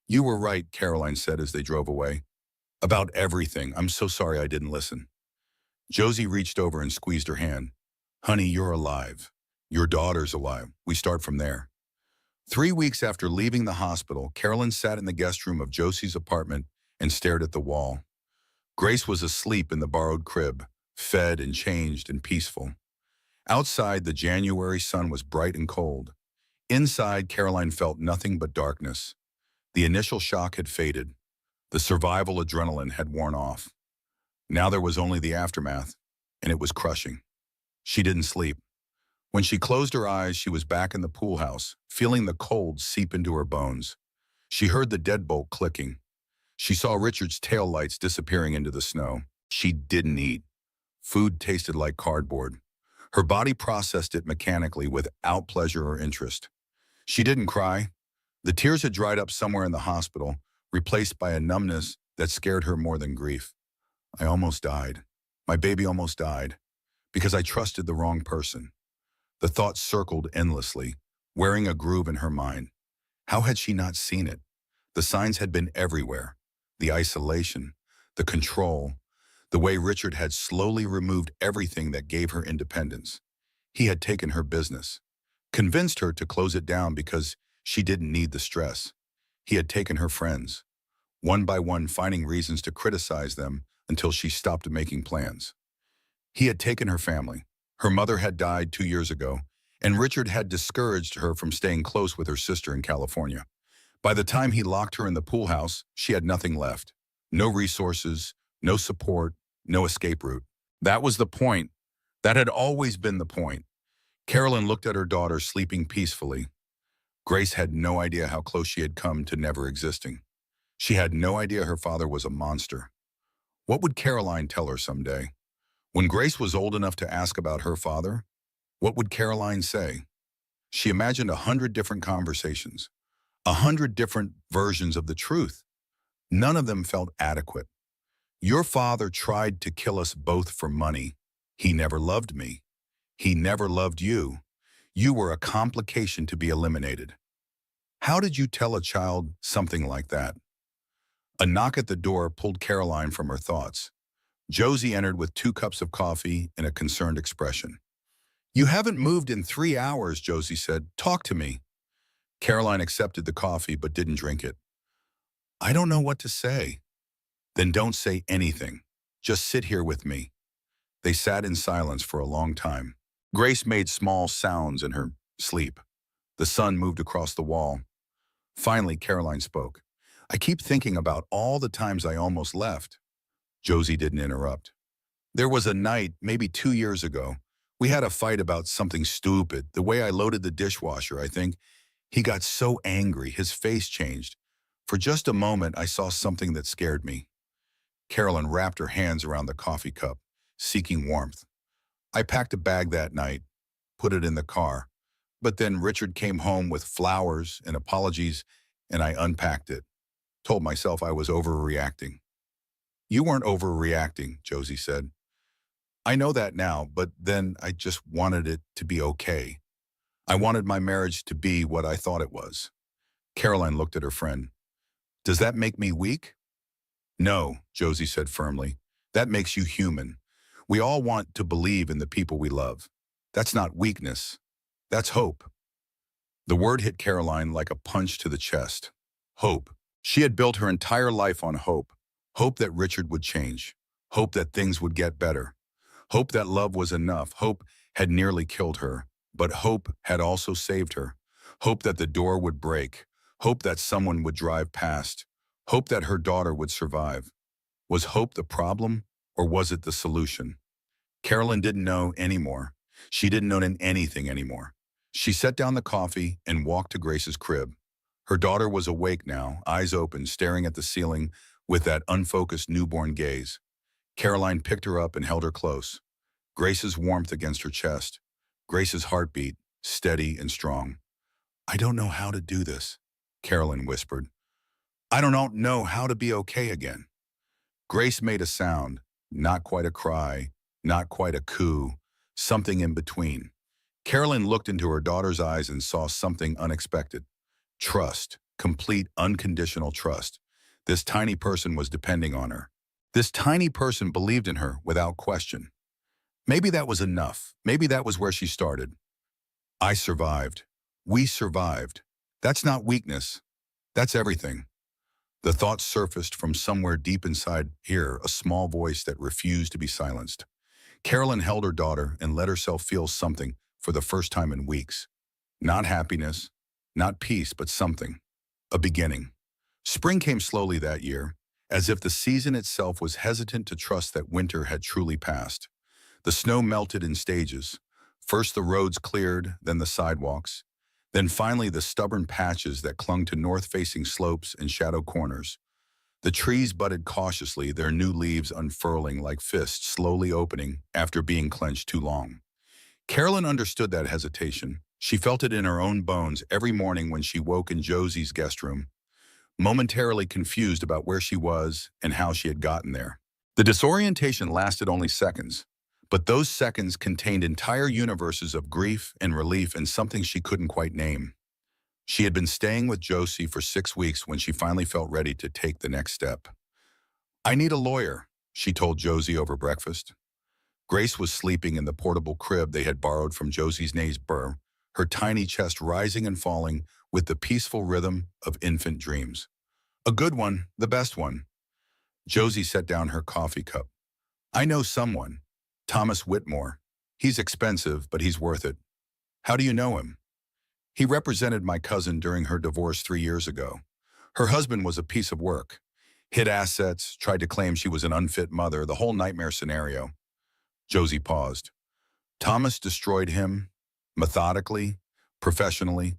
"You were right," Caroline said as they drove away. "About everything. I'm so sorry I didn't listen." Josie reached over and squeezed her hand. "Honey, you're alive. Your daughter's alive. We start from there." 3 weeks after leaving the hospital, Carolyn sat in the guest room of Josie's apartment and stared at the wall. Grace was asleep in the borrowed crib, fed and changed and peaceful. Outside, the January sun was bright and cold. Inside, Caroline felt nothing but darkness. The initial shock had faded. The survival adrenaline had worn off. Now there was only the aftermath, and it was crushing. She didn't sleep. When she closed her eyes, she was back in the pool house, feeling the cold seep into her bones. She heard the deadbolt clicking. She saw Richard's taillights disappearing into the snow. She didn't eat. Food tasted like cardboard. Her body processed it mechanically without pleasure or interest. She didn't cry. The tears had dried up somewhere in the hospital, replaced by a numbness that scared her more than grief. "I almost died. My baby almost died. Because I trusted the wrong person." The thought circled endlessly, wearing a groove in her mind. How had she not seen it? The signs had been everywhere. The isolation, the control, the way Richard had slowly removed everything that gave her independence. He had taken her business, convinced her to close it down because she didn't need the stress. He had taken her friends, one by one finding reasons to criticize them until she stopped making plans. He had taken her family. Her mother had died 2 years ago, and Richard had discouraged her from staying close with her sister in California. By the time he locked her in the pool house, she had nothing left. No resources, no support, no escape route. That was the point. That had always been the point. Carolyn looked at her daughter sleeping peacefully. Grace had no idea how close she had come to never existing. She had no idea her father was a monster. What would Caroline tell her someday? When Grace was old enough to ask about her father, what would Caroline say? She imagined 100 different conversations. 100 different versions of the truth. None of them felt adequate. Your father tried to kill us both for money. He never loved me. He never loved you. You were a complication to be eliminated. How did you tell a child something like that? A knock at the door pulled Caroline from her thoughts. Josie entered with 2 cups of coffee and a concerned expression. You haven't moved in 3 hours, Josie said. Talk to me. Caroline accepted the coffee but didn't drink it. I don't know what to say. Then don't say anything. Just sit here with me. They sat in silence for a long time. Grace made small sounds in her sleep. The sun moved across the wall. Finally, Caroline spoke. I keep thinking about all the times I almost left. Josie didn't interrupt. There was a night, maybe 2 years ago. We had a fight about something stupid. The way I loaded the dishwasher, I think. He got so angry, his face changed. For just a moment, I saw something that scared me. Carolyn wrapped her hands around the coffee cup, seeking warmth. I packed a bag that night, put it in the car. But then Richard came home with flowers and apologies, and I unpacked it. Told myself I was overreacting. You weren't overreacting, Josie said. I know that now, but then I just wanted it to be okay. I wanted my marriage to be what I thought it was. Caroline looked at her friend. Does that make me weak? No, Josie said firmly. That makes you human. We all want to believe in the people we love. That's not weakness. That's hope. The word hit Caroline like a punch to the chest. Hope. She had built her entire life on hope. Hope that Richard would change. Hope that things would get better. Hope that love was enough. Hope had nearly killed her. But hope had also saved her. Hope that the door would break. Hope that someone would drive past. Hope that her daughter would survive. Was hope the problem, or was it the solution? Carolyn didn't know anymore. She didn't know anything anymore. She set down the coffee and walked to Grace's crib. Her daughter was awake now, eyes open, staring at the ceiling with that unfocused newborn gaze. Caroline picked her up and held her close. Grace's warmth against her chest. Grace's heartbeat, steady and strong. I don't know how to do this, Carolyn whispered. I don't know how to be okay again. Grace made a sound, not quite a cry, not quite a coo, something in between. Carolyn looked into her daughter's eyes and saw something unexpected. Trust, complete unconditional trust. This tiny person was depending on her. This tiny person believed in her without question. Maybe that was enough. Maybe that was where she started. I survived. We survived. That's not weakness. That's everything. The thought surfaced from somewhere deep inside here, a small voice that refused to be silenced. Carolyn held her daughter and let herself feel something for the first time in weeks. Not happiness, not peace, but something. A beginning. Spring came slowly that year, as if the season itself was hesitant to trust that winter had truly passed. The snow melted in stages. First the roads cleared, then the sidewalks. Then finally the stubborn patches that clung to north-facing slopes and shadow corners. The trees budded cautiously, their new leaves unfurling like fists slowly opening after being clenched too long. Carolyn understood that hesitation. She felt it in her own bones every morning when she woke in Josie's guest room, momentarily confused about where she was and how she had gotten there. The disorientation lasted only seconds, but those seconds contained entire universes of grief and relief and something she couldn't quite name. She had been staying with Josie for 6 weeks when she finally felt ready to take the next step. I need a lawyer, she told Josie over breakfast. Grace was sleeping in the portable crib they had borrowed from Josie's neighbor, her tiny chest rising and falling with the peaceful rhythm of infant dreams. A good one, the best one. Josie set down her coffee cup. I know someone. Thomas Whitmore. He's expensive, but he's worth it. How do you know him? He represented my cousin during her divorce 3 years ago. Her husband was a piece of work. Hid assets, tried to claim she was an unfit mother, the whole nightmare scenario. Josie paused. Thomas destroyed him, methodically, professionally.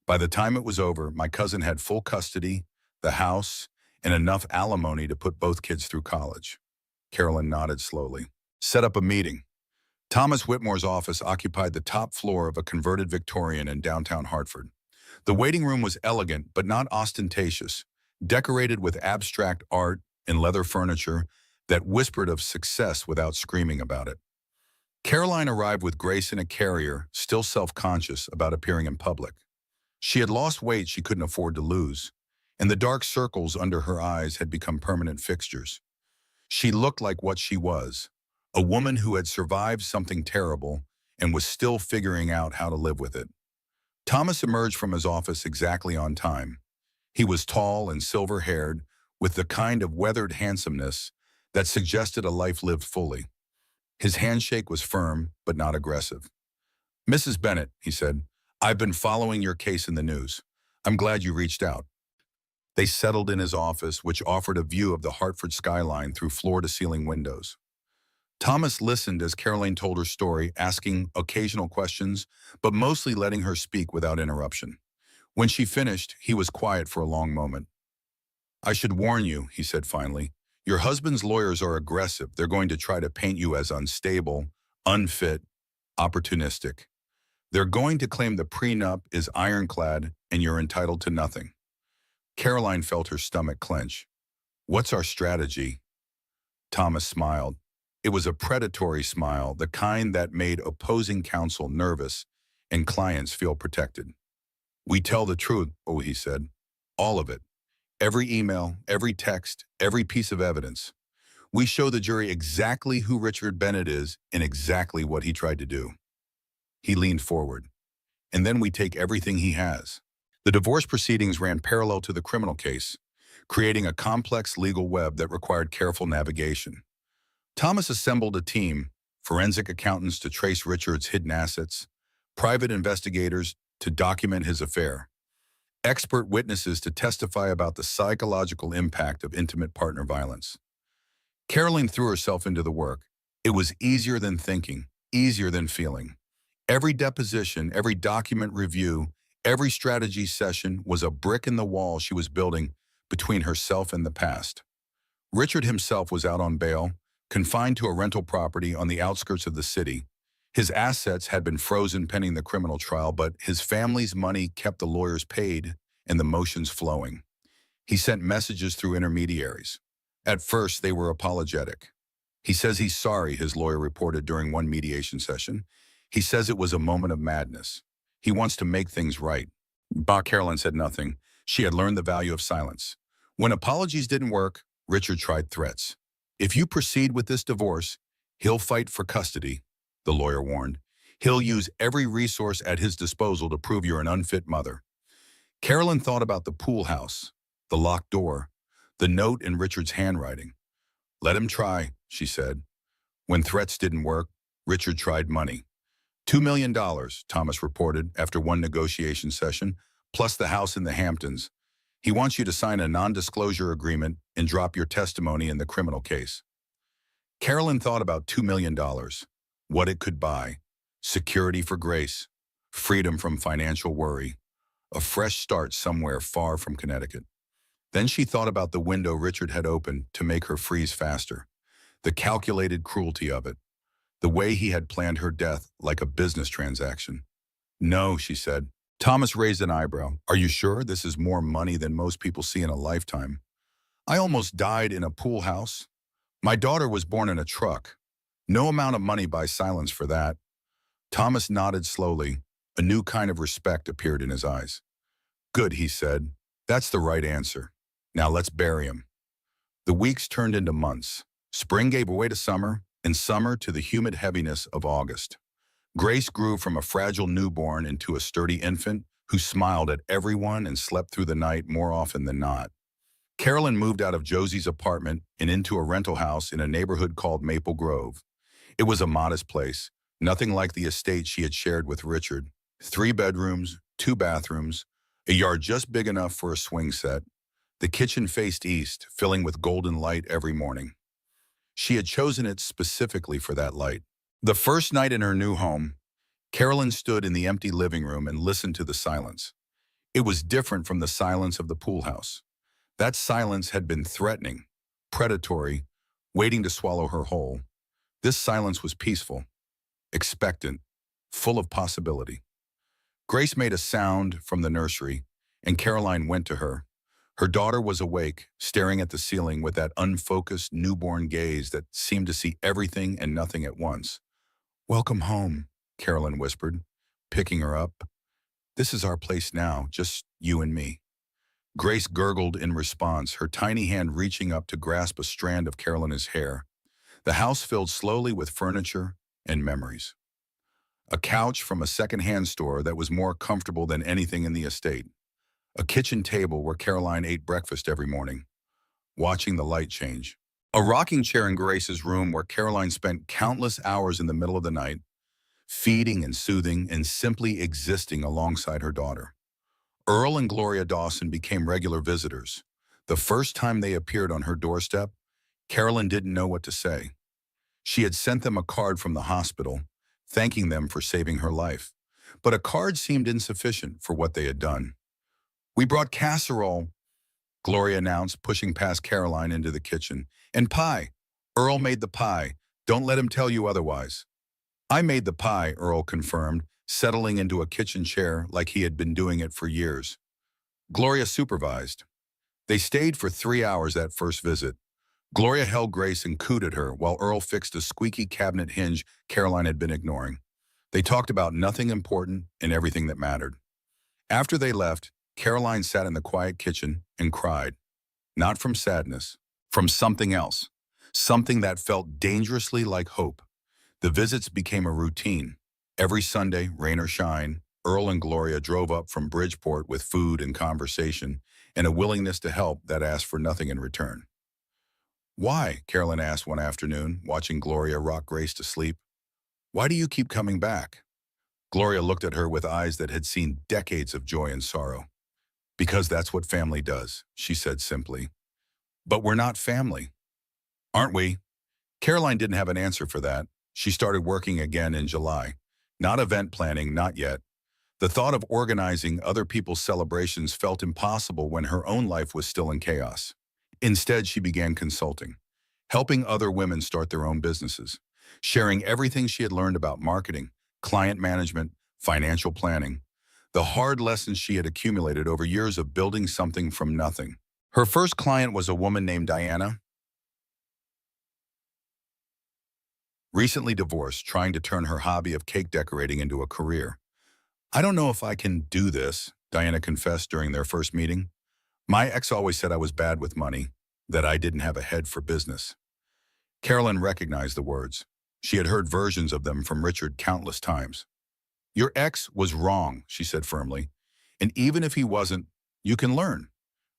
By the time it was over, my cousin had full custody, the house, and enough alimony to put both kids through college. Carolyn nodded slowly. Set up a meeting. Thomas Whitmore's office occupied the top floor of a converted Victorian in downtown Hartford. The waiting room was elegant but not ostentatious, decorated with abstract art and leather furniture that whispered of success without screaming about it. Caroline arrived with Grace in a carrier, still self-conscious about appearing in public. She had lost weight she couldn't afford to lose, and the dark circles under her eyes had become permanent fixtures. She looked like what she was, a woman who had survived something terrible and was still figuring out how to live with it. Thomas emerged from his office exactly on time. He was tall and silver-haired, with the kind of weathered handsomeness that suggested a life lived fully. His handshake was firm, but not aggressive. "Mrs. Bennett," he said, "I've been following your case in the news. I'm glad you reached out." They settled in his office, which offered a view of the Hartford skyline through floor-to-ceiling windows. Thomas listened as Caroline told her story, asking occasional questions, but mostly letting her speak without interruption. When she finished, he was quiet for a long moment. "I should warn you," he said finally. "Your husband's lawyers are aggressive. They're going to try to paint you as unstable, unfit, opportunistic. They're going to claim the prenup is ironclad and you're entitled to nothing." Caroline felt her stomach clench. "What's our strategy?" Thomas smiled. It was a predatory smile, the kind that made opposing counsel nervous and clients feel protected. "We tell the truth," he said. "All of it. Every email, every text, every piece of evidence. We show the jury exactly who Richard Bennett is and exactly what he tried to do." He leaned forward. "And then we take everything he has." The divorce proceedings ran parallel to the criminal case, creating a complex legal web that required careful navigation. Thomas assembled a team, forensic accountants to trace Richard's hidden assets, private investigators to document his affair, expert witnesses to testify about the psychological impact of intimate partner violence. Caroline threw herself into the work. It was easier than thinking, easier than feeling. Every deposition, every document review, every strategy session was a brick in the wall she was building between herself and the past. Richard himself was out on bail, confined to a rental property on the outskirts of the city. His assets had been frozen pending the criminal trial, but his family's money kept the lawyers paid and the motions flowing. He sent messages through intermediaries. At first, they were apologetic. "He says he's sorry," his lawyer reported during one mediation session. "He says it was a moment of madness. He wants to make things right." Caroline said nothing. She had learned the value of silence. When apologies didn't work, Richard tried threats. "If you proceed with this divorce, he'll fight for custody," the lawyer warned. "He'll use every resource at his disposal to prove you're an unfit mother." Caroline thought about the pool house, the locked door, the note in Richard's handwriting. "Let him try," she said. When threats didn't work, Richard tried money. $2 million, Thomas reported after one negotiation session, plus the house in the Hamptons. "He wants you to sign a non-disclosure agreement and drop your testimony in the criminal case." Caroline thought about $2 million, what it could buy: security for Grace, freedom from financial worry, a fresh start somewhere far from Connecticut. Then she thought about the window Richard had opened to make her freeze faster, the calculated cruelty of it, the way he had planned her death like a business transaction. "No," she said. Thomas raised an eyebrow. "Are you sure this is more money than most people see in a lifetime? I almost died in a pool house. My daughter was born in a truck. No amount of money buys silence for that." Thomas nodded slowly. A new kind of respect appeared in his eyes. "Good," he said. "That's the right answer. Now let's bury him." The weeks turned into months. Spring gave way to summer, and summer to the humid heaviness of August. Grace grew from a fragile newborn into a sturdy infant who smiled at everyone and slept through the night more often than not. Carolyn moved out of Josie's apartment and into a rental house in a neighborhood called Maple Grove. It was a modest place, nothing like the estate she had shared with Richard. 3 bedrooms, 2 bathrooms, a yard just big enough for a swing set. The kitchen faced east, filling with golden light every morning. She had chosen it specifically for that light. The first night in her new home, Carolyn stood in the empty living room and listened to the silence. It was different from the silence of the pool house. That silence had been threatening, predatory, waiting to swallow her whole. This silence was peaceful, expectant, full of possibility. Grace made a sound from the nursery, and Caroline went to her. Her daughter was awake, staring at the ceiling with that unfocused newborn gaze that seemed to see everything and nothing at once. "Welcome home," Caroline whispered, picking her up. "This is our place now, just you and me." Grace gurgled in response, her tiny hand reaching up to grasp a strand of Caroline's hair. The house filled slowly with furniture and memories. A couch from a second-hand store that was more comfortable than anything in the estate. A kitchen table where Caroline ate breakfast every morning, watching the light change. A rocking chair in Grace's room where Caroline spent countless hours in the middle of the night, feeding and soothing and simply existing alongside her daughter. Earl and Gloria Dawson became regular visitors. The first time they appeared on her doorstep, Carolyn didn't know what to say. She had sent them a card from the hospital, thanking them for saving her life. But a card seemed insufficient for what they had done. "We brought casserole," Gloria announced, pushing past Caroline into the kitchen. "And pie. Earl made the pie. Don't let him tell you otherwise." "I made the pie," Earl confirmed, settling into a kitchen chair like he had been doing it for years. Gloria supervised. They stayed for 3 hours that first visit. Gloria held Grace and cooed at her while Earl fixed a squeaky cabinet hinge Caroline had been ignoring. They talked about nothing important and everything that mattered. After they left, Caroline sat in the quiet kitchen and cried. Not from sadness, from something else. Something that felt dangerously like hope. The visits became a routine. Every Sunday, rain or shine, Earl and Gloria drove up from Bridgeport with food and conversation and a willingness to help that asked for nothing in return. "Why?" Carolyn asked one afternoon, watching Gloria rock Grace to sleep. "Why do you keep coming back?" Gloria looked at her with eyes that had seen decades of joy and sorrow. "Because that's what family does," she said simply. "But we're not family." "Aren't we?" Caroline didn't have an answer for that. She started working again in July. Not event planning, not yet. The thought of organizing other people's celebrations felt impossible when her own life was still in chaos. Instead, she began consulting, helping other women start their own businesses, sharing everything she had learned about marketing, client management, financial planning, the hard lessons she had accumulated over years of building something from nothing. Her first client was a woman named Diana, recently divorced, trying to turn her hobby of cake decorating into a career. "I don't know if I can do this," Diana confessed during their first meeting. "My ex always said I was bad with money, that I didn't have a head for business." Carolyn recognized the words. She had heard versions of them from Richard countless times. "Your ex was wrong," she said firmly. "And even if he wasn't, you can learn.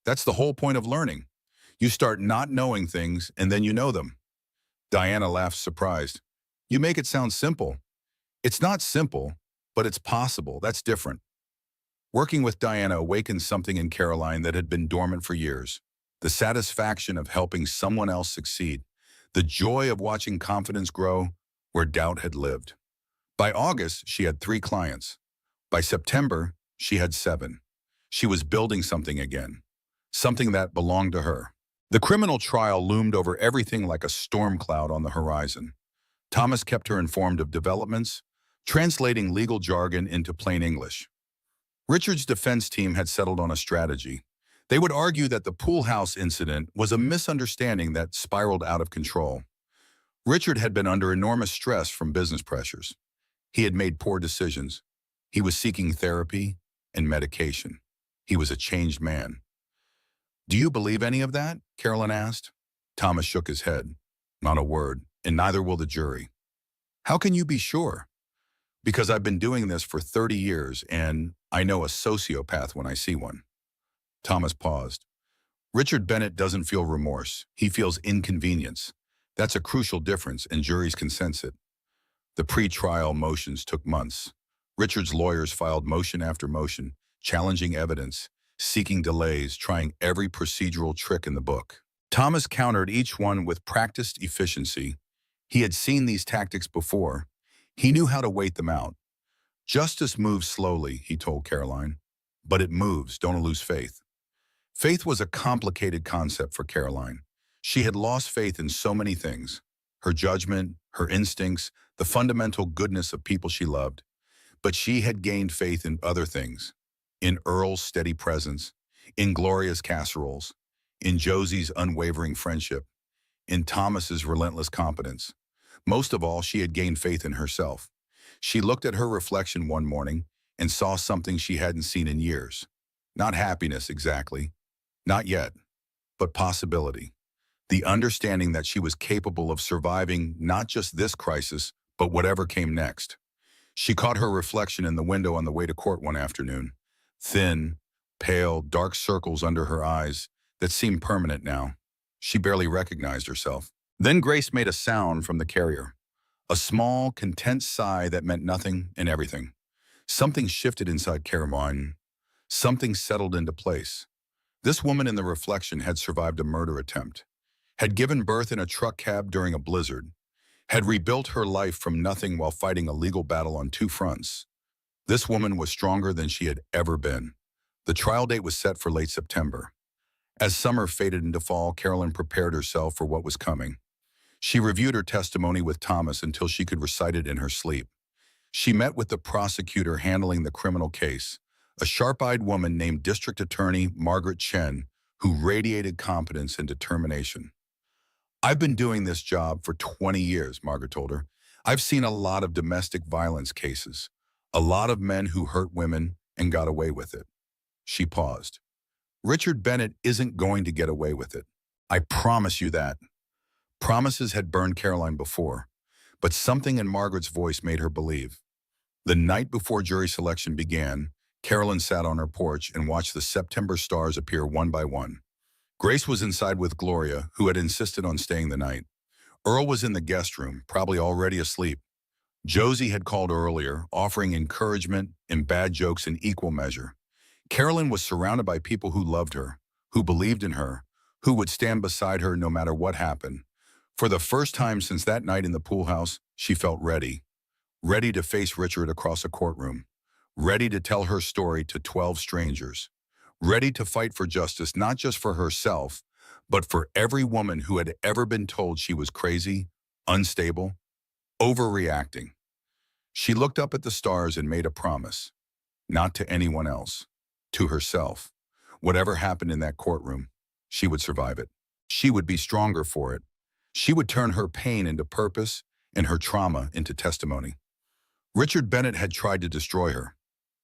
That's the whole point of learning. You start not knowing things and then you know them." Diana laughed, surprised. "You make it sound simple." "It's not simple, but it's possible. That's different." Working with Diana awakened something in Caroline that had been dormant for years. The satisfaction of helping someone else succeed. The joy of watching confidence grow where doubt had lived. By August, she had 3 clients. By September, she had 7. She was building something again. Something that belonged to her. The criminal trial loomed over everything like a storm cloud on the horizon. Thomas kept her informed of developments, translating legal jargon into plain English. Richard's defense team had settled on a strategy. They would argue that the pool house incident was a misunderstanding that spiraled out of control. Richard had been under enormous stress from business pressures. He had made poor decisions. He was seeking therapy and medication. He was a changed man. "Do you believe any of that?" Carolyn asked. Thomas shook his head. "Not a word, and neither will the jury." "How can you be sure?" "Because I've been doing this for 30 years, and I know a sociopath when I see one." Thomas paused. "Richard Bennett doesn't feel remorse. He feels inconvenience. That's a crucial difference, and juries can sense it." The pre-trial motions took months. Richard's lawyers filed motion after motion, challenging evidence, seeking delays, trying every procedural trick in the book. Thomas countered each one with practiced efficiency. He had seen these tactics before. He knew how to wait them out. "Justice moves slowly," he told Caroline. "But it moves, don't lose faith." Faith was a complicated concept for Caroline. She had lost faith in so many things. Her judgment, her instincts, the fundamental goodness of people she loved. But she had gained faith in other things, in Earl's steady presence, in Gloria's casseroles, in Josie's unwavering friendship, in Thomas's relentless competence. Most of all, she had gained faith in herself. She looked at her reflection one morning and saw something she hadn't seen in years. Not happiness exactly, not yet, but possibility. The understanding that she was capable of surviving not just this crisis, but whatever came next. She caught her reflection in the window on the way to court one afternoon. Thin, pale, dark circles under her eyes that seemed permanent now. She barely recognized herself. Then Grace made a sound from the carrier. A small, content sigh that meant nothing and everything. Something shifted inside Caroline. Something settled into place. This woman in the reflection had survived a murder attempt, had given birth in a truck cab during a blizzard, had rebuilt her life from nothing while fighting a legal battle on two fronts. This woman was stronger than she had ever been. The trial date was set for late September. As summer faded into fall, Carolyn prepared herself for what was coming. She reviewed her testimony with Thomas until she could recite it in her sleep. She met with the prosecutor handling the criminal case, a sharp-eyed woman named District Attorney Margaret Chen, who radiated competence and determination. "I've been doing this job for 20 years, Margaret told her. "I've seen a lot of domestic violence cases, a lot of men who hurt women and got away with it." She paused. "Richard Bennett isn't going to get away with it. I promise you that." Promises had burned Caroline before, but something in Margaret's voice made her believe. The night before jury selection began, Carolyn sat on her porch and watched the September stars appear one by one. Grace was inside with Gloria, who had insisted on staying the night. Earl was in the guest room, probably already asleep. Josie had called earlier, offering encouragement and bad jokes in equal measure. Carolyn was surrounded by people who loved her, who believed in her, who would stand beside her no matter what happened. For the first time since that night in the pool house, she felt ready. Ready to face Richard across a courtroom. Ready to tell her story to 12 strangers. Ready to fight for justice not just for herself, but for every woman who had ever been told she was crazy, unstable, overreacting. She looked up at the stars and made a promise. Not to anyone else. To herself. Whatever happened in that courtroom, she would survive it. She would be stronger for it. She would turn her pain into purpose and her trauma into testimony. Richard Bennett had tried to destroy her.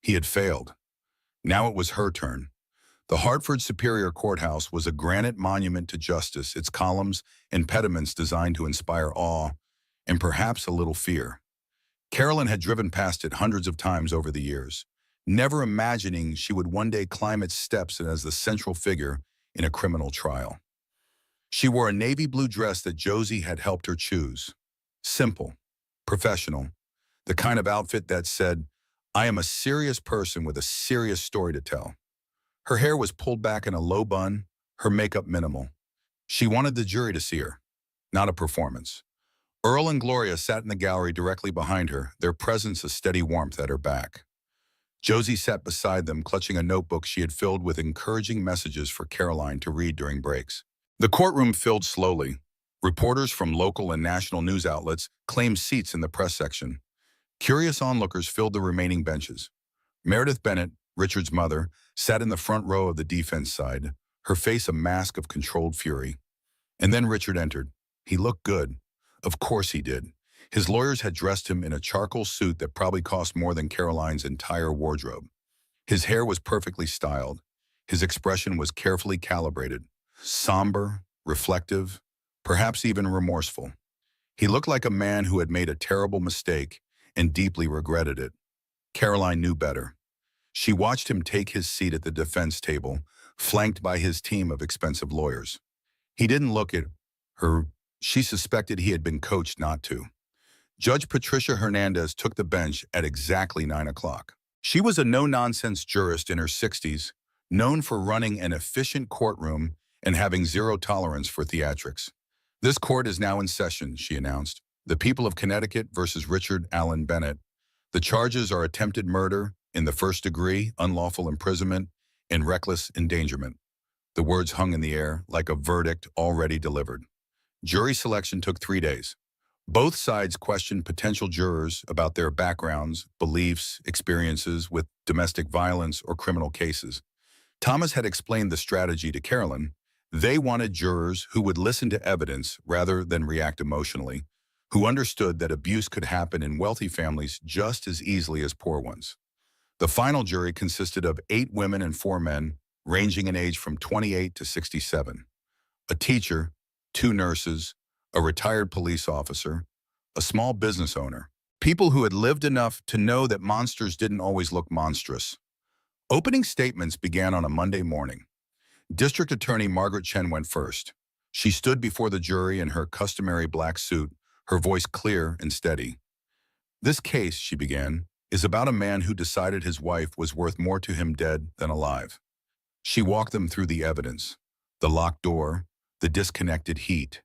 He had failed. Now it was her turn. The Hartford Superior Courthouse was a granite monument to justice, its columns and pediments designed to inspire awe and perhaps a little fear. Carolyn had driven past it hundreds of times over the years, never imagining she would one day climb its steps as the central figure in a criminal trial. She wore a navy blue dress that Josie had helped her choose. Simple, professional, the kind of outfit that said, "I am a serious person with a serious story to tell." Her hair was pulled back in a low bun, her makeup minimal. She wanted the jury to see her, not a performance. Earl and Gloria sat in the gallery directly behind her, their presence a steady warmth at her back. Josie sat beside them, clutching a notebook she had filled with encouraging messages for Caroline to read during breaks. The courtroom filled slowly. Reporters from local and national news outlets claimed seats in the press section. Curious onlookers filled the remaining benches. Meredith Bennett, Richard's mother, sat in the front row of the defense side, her face a mask of controlled fury. And then Richard entered. He looked good. Of course he did. His lawyers had dressed him in a charcoal suit that probably cost more than Caroline's entire wardrobe. His hair was perfectly styled. His expression was carefully calibrated. Somber, reflective, perhaps even remorseful. He looked like a man who had made a terrible mistake and deeply regretted it. Caroline knew better. She watched him take his seat at the defense table, flanked by his team of expensive lawyers. He didn't look at her. She suspected he had been coached not to. Judge Patricia Hernandez took the bench at exactly 9 o'clock. She was a no-nonsense jurist in her 60s, known for running an efficient courtroom and having zero tolerance for theatrics. "This court is now in session," she announced. "The people of Connecticut versus Richard Allen Bennett. The charges are attempted murder in the first degree, unlawful imprisonment, and reckless endangerment." The words hung in the air like a verdict already delivered. Jury selection took 3 days. Both sides questioned potential jurors about their backgrounds, beliefs, experiences with domestic violence or criminal cases. Thomas had explained the strategy to Carolyn. They wanted jurors who would listen to evidence rather than react emotionally, who understood that abuse could happen in wealthy families just as easily as poor ones. The final jury consisted of 8 women and 4 men, ranging in age from 28 to 67. A teacher, 2 nurses, a retired police officer, a small business owner. People who had lived enough to know that monsters didn't always look monstrous. Opening statements began on a Monday morning. District Attorney Margaret Chen went first. She stood before the jury in her customary black suit, her voice clear and steady. "This case," she began, "is about a man who decided his wife was worth more to him dead than alive." She walked them through the evidence: the locked door, the disconnected heat,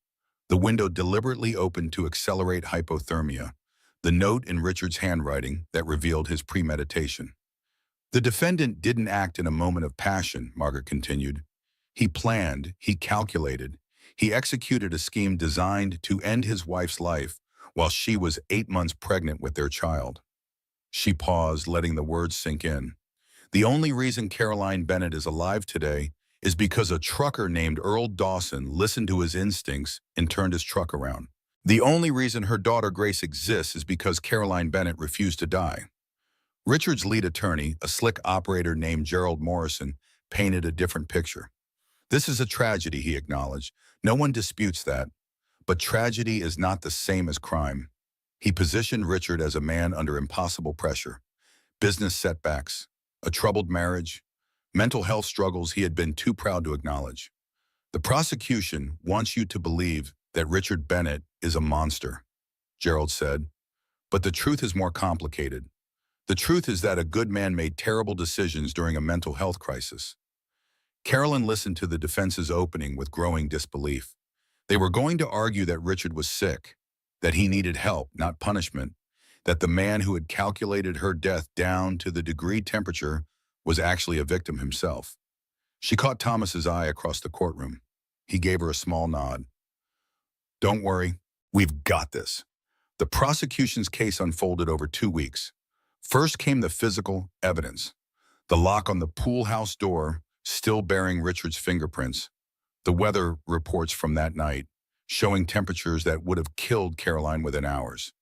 the window deliberately opened to accelerate hypothermia, the note in Richard's handwriting that revealed his premeditation. "The defendant didn't act in a moment of passion," Margaret continued. "He planned, he calculated, he executed a scheme designed to end his wife's life while she was 8 months pregnant with their child." She paused, letting the words sink in. "The only reason Caroline Bennett is alive today is because a trucker named Earl Dawson listened to his instincts and turned his truck around. The only reason her daughter Grace exists is because Caroline Bennett refused to die." Richard's lead attorney, a slick operator named Gerald Morrison, painted a different picture. "This is a tragedy," he acknowledged. "No one disputes that. But tragedy is not the same as crime." He positioned Richard as a man under impossible pressure. Business setbacks, a troubled marriage, mental health struggles he had been too proud to acknowledge. "The prosecution wants you to believe that Richard Bennett is a monster," Gerald said. "But the truth is more complicated. The truth is that a good man made terrible decisions during a mental health crisis." Carolyn listened to the defense's opening with growing disbelief. They were going to argue that Richard was sick, that he needed help, not punishment, that the man who had calculated her death down to the degree temperature was actually a victim himself. She caught Thomas's eye across the courtroom. He gave her a small nod. "Don't worry, we've got this." The prosecution's case unfolded over 2 weeks. First came the physical evidence. The lock on the pool house door, still bearing Richard's fingerprints. The weather reports from that night, showing temperatures that would have killed Caroline within hours.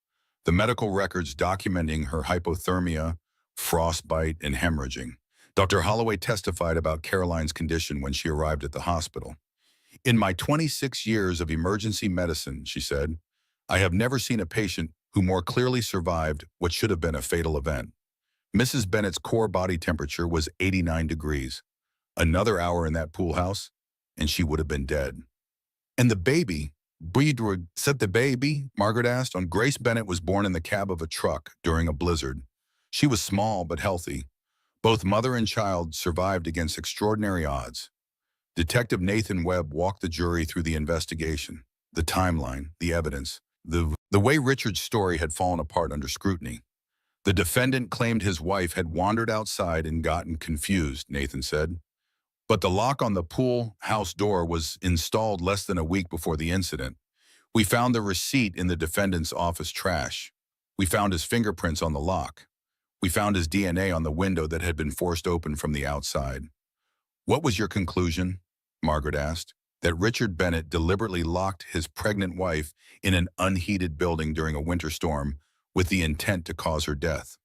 The medical records documenting her hypothermia, frostbite, and hemorrhaging. Dr. Holloway testified about Caroline's condition when she arrived at the hospital. "In my 26 years of emergency medicine," she said, "I have never seen a patient who more clearly survived what should have been a fatal event. Mrs. Bennett's core body temperature was 89 degrees. Another hour in that pool house, and she would have been dead." "And the baby?" said the baby, Margaret asked. Grace Bennett was born in the cab of a truck during a blizzard. She was small but healthy. Both mother and child survived against extraordinary odds. Detective Nathan Webb walked the jury through the investigation, the timeline, the evidence, the way Richard's story had fallen apart under scrutiny. "The defendant claimed his wife had wandered outside and gotten confused," Nathan said. "But the lock on the pool house door was installed less than a week before the incident. We found the receipt in the defendant's office trash. We found his fingerprints on the lock. We found his DNA on the window that had been forced open from the outside." "What was your conclusion?" Margaret asked. "That Richard Bennett deliberately locked his pregnant wife in an unheated building during a winter storm with the intent to cause her death."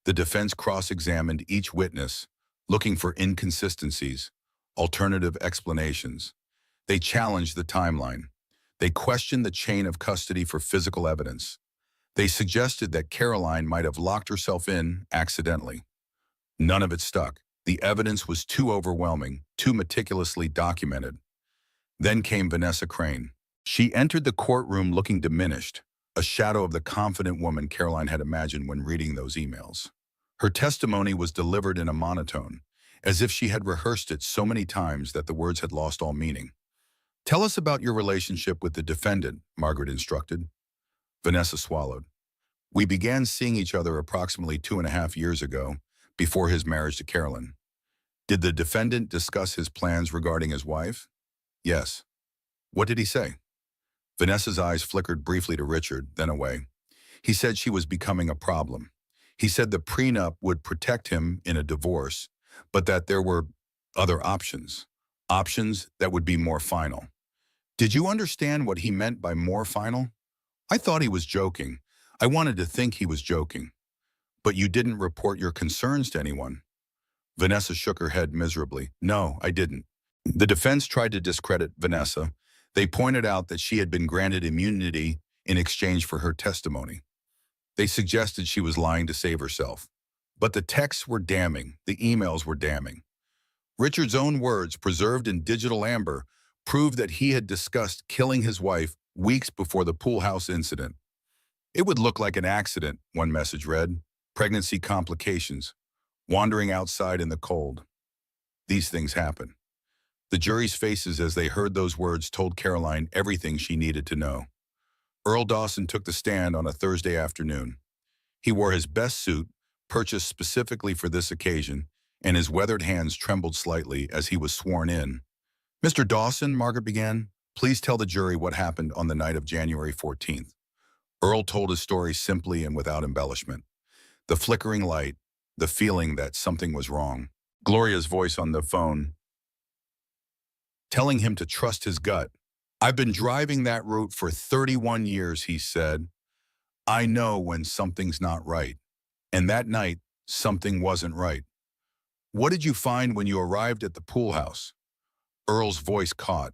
The defense cross-examined each witness, looking for inconsistencies, alternative explanations. They challenged the timeline. They questioned the chain of custody for physical evidence. They suggested that Caroline might have locked herself in accidentally. None of it stuck. The evidence was too overwhelming, too meticulously documented. Then came Vanessa Crane. She entered the courtroom looking diminished, a shadow of the confident woman Caroline had imagined when reading those emails. Her testimony was delivered in a monotone, as if she had rehearsed it so many times that the words had lost all meaning. "Tell us about your relationship with the defendant," Margaret instructed. Vanessa swallowed. "We began seeing each other approximately 2.5 years ago, before his marriage to Carolyn." "Did the defendant discuss his plans regarding his wife?" "Yes." "What did he say?" Vanessa's eyes flickered briefly to Richard, then away. He said she was becoming a problem. He said the prenup would protect him in a divorce, but that there were other options, options that would be more final. Did you understand what he meant by more final? I thought he was joking. I wanted to think he was joking. But you didn't report your concerns to anyone. Vanessa shook her head miserably. No, I didn't. The defense tried to discredit Vanessa. They pointed out that she had been granted immunity in exchange for her testimony. They suggested she was lying to save herself. But the texts were damning. The emails were damning. Richard's own words, preserved in digital amber, proved that he had discussed killing his wife weeks before the pool house incident. It would look like an accident, one message read. Pregnancy complications. Wandering outside in the cold. These things happen. The jury's faces as they heard those words told Caroline everything she needed to know. Earl Dawson took the stand on a Thursday afternoon. He wore his best suit, purchased specifically for this occasion, and his weathered hands trembled slightly as he was sworn in. Mr. Dawson, Margaret began, please tell the jury what happened on the night of January 14th. Earl told his story simply and without embellishment. The flickering light, the feeling that something was wrong. Gloria's voice on the phone, telling him to trust his gut. I've been driving that route for 31 years, he said. I know when something's not right. And that night, something wasn't right. What did you find when you arrived at the pool house? Earl's voice caught.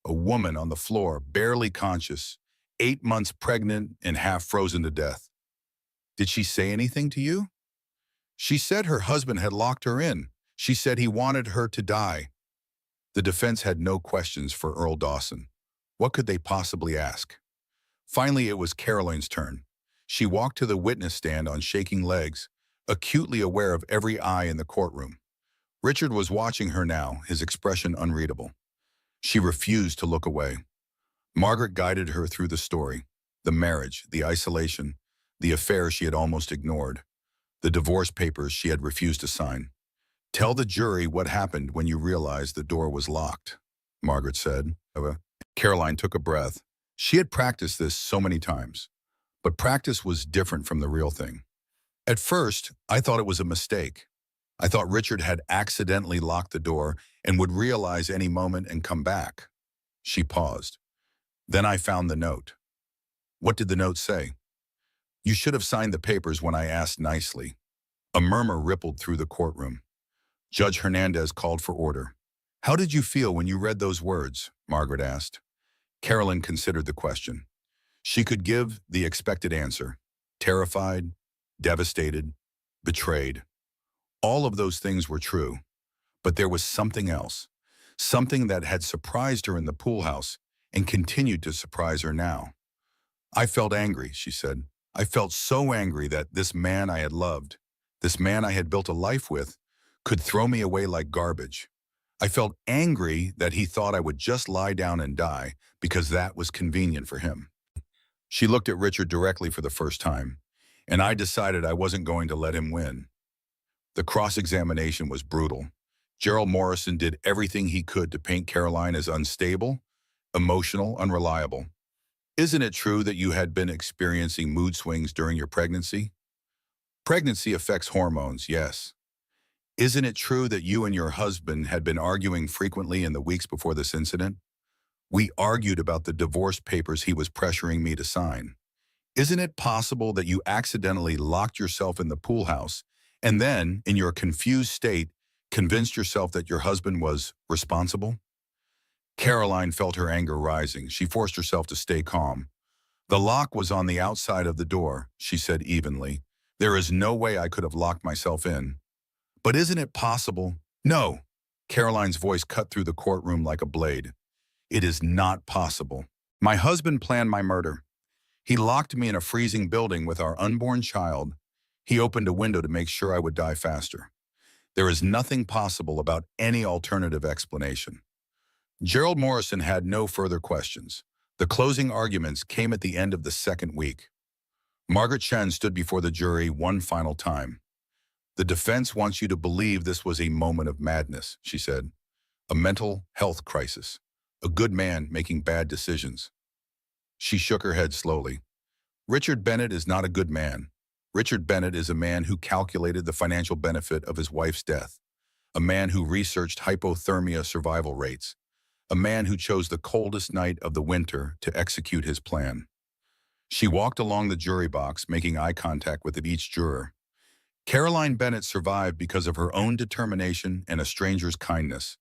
A woman on the floor, barely conscious, 8 months pregnant and half frozen to death. Did she say anything to you? She said her husband had locked her in. She said he wanted her to die. The defense had no questions for Earl Dawson. What could they possibly ask? Finally, it was Caroline's turn. She walked to the witness stand on shaking legs, acutely aware of every eye in the courtroom. Richard was watching her now, his expression unreadable. She refused to look away. Margaret guided her through the story, the marriage, the isolation, the affair she had almost ignored, the divorce papers she had refused to sign. Tell the jury what happened when you realized the door was locked, Margaret said. Caroline took a breath. She had practiced this so many times, but practice was different from the real thing. At first, I thought it was a mistake. I thought Richard had accidentally locked the door and would realize any moment and come back. She paused. Then I found the note. What did the note say? You should have signed the papers when I asked nicely. A murmur rippled through the courtroom. Judge Hernandez called for order. How did you feel when you read those words? Margaret asked. Carolyn considered the question. She could give the expected answer. Terrified, devastated, betrayed. All of those things were true, but there was something else, something that had surprised her in the pool house and continued to surprise her now. I felt angry, she said. I felt so angry that this man I had loved, this man I had built a life with, could throw me away like garbage. I felt angry that he thought I would just lie down and die because that was convenient for him. She looked at Richard directly for the first time, and I decided I wasn't going to let him win. The cross-examination was brutal. Gerald Morrison did everything he could to paint Caroline as unstable, emotional, unreliable. Isn't it true that you had been experiencing mood swings during your pregnancy? Pregnancy affects hormones, yes. Isn't it true that you and your husband had been arguing frequently in the weeks before this incident? We argued about the divorce papers he was pressuring me to sign. Isn't it possible that you accidentally locked yourself in the pool house and then, in your confused state, convinced yourself that your husband was responsible? Caroline felt her anger rising. She forced herself to stay calm. The lock was on the outside of the door, she said evenly. There is no way I could have locked myself in. But isn't it possible? No. Caroline's voice cut through the courtroom like a blade. It is not possible. My husband planned my murder. He locked me in a freezing building with our unborn child. He opened a window to make sure I would die faster. There is nothing possible about any alternative explanation. Gerald Morrison had no further questions. The closing arguments came at the end of the second week. Margaret Chen stood before the jury one final time. The defense wants you to believe this was a moment of madness, she said. A mental health crisis. A good man making bad decisions. She shook her head slowly. Richard Bennett is not a good man. Richard Bennett is a man who calculated the financial benefit of his wife's death, a man who researched hypothermia survival rates, a man who chose the coldest night of the winter to execute his plan. She walked along the jury box, making eye contact with each juror. Caroline Bennett survived because of her own determination and a stranger's kindness.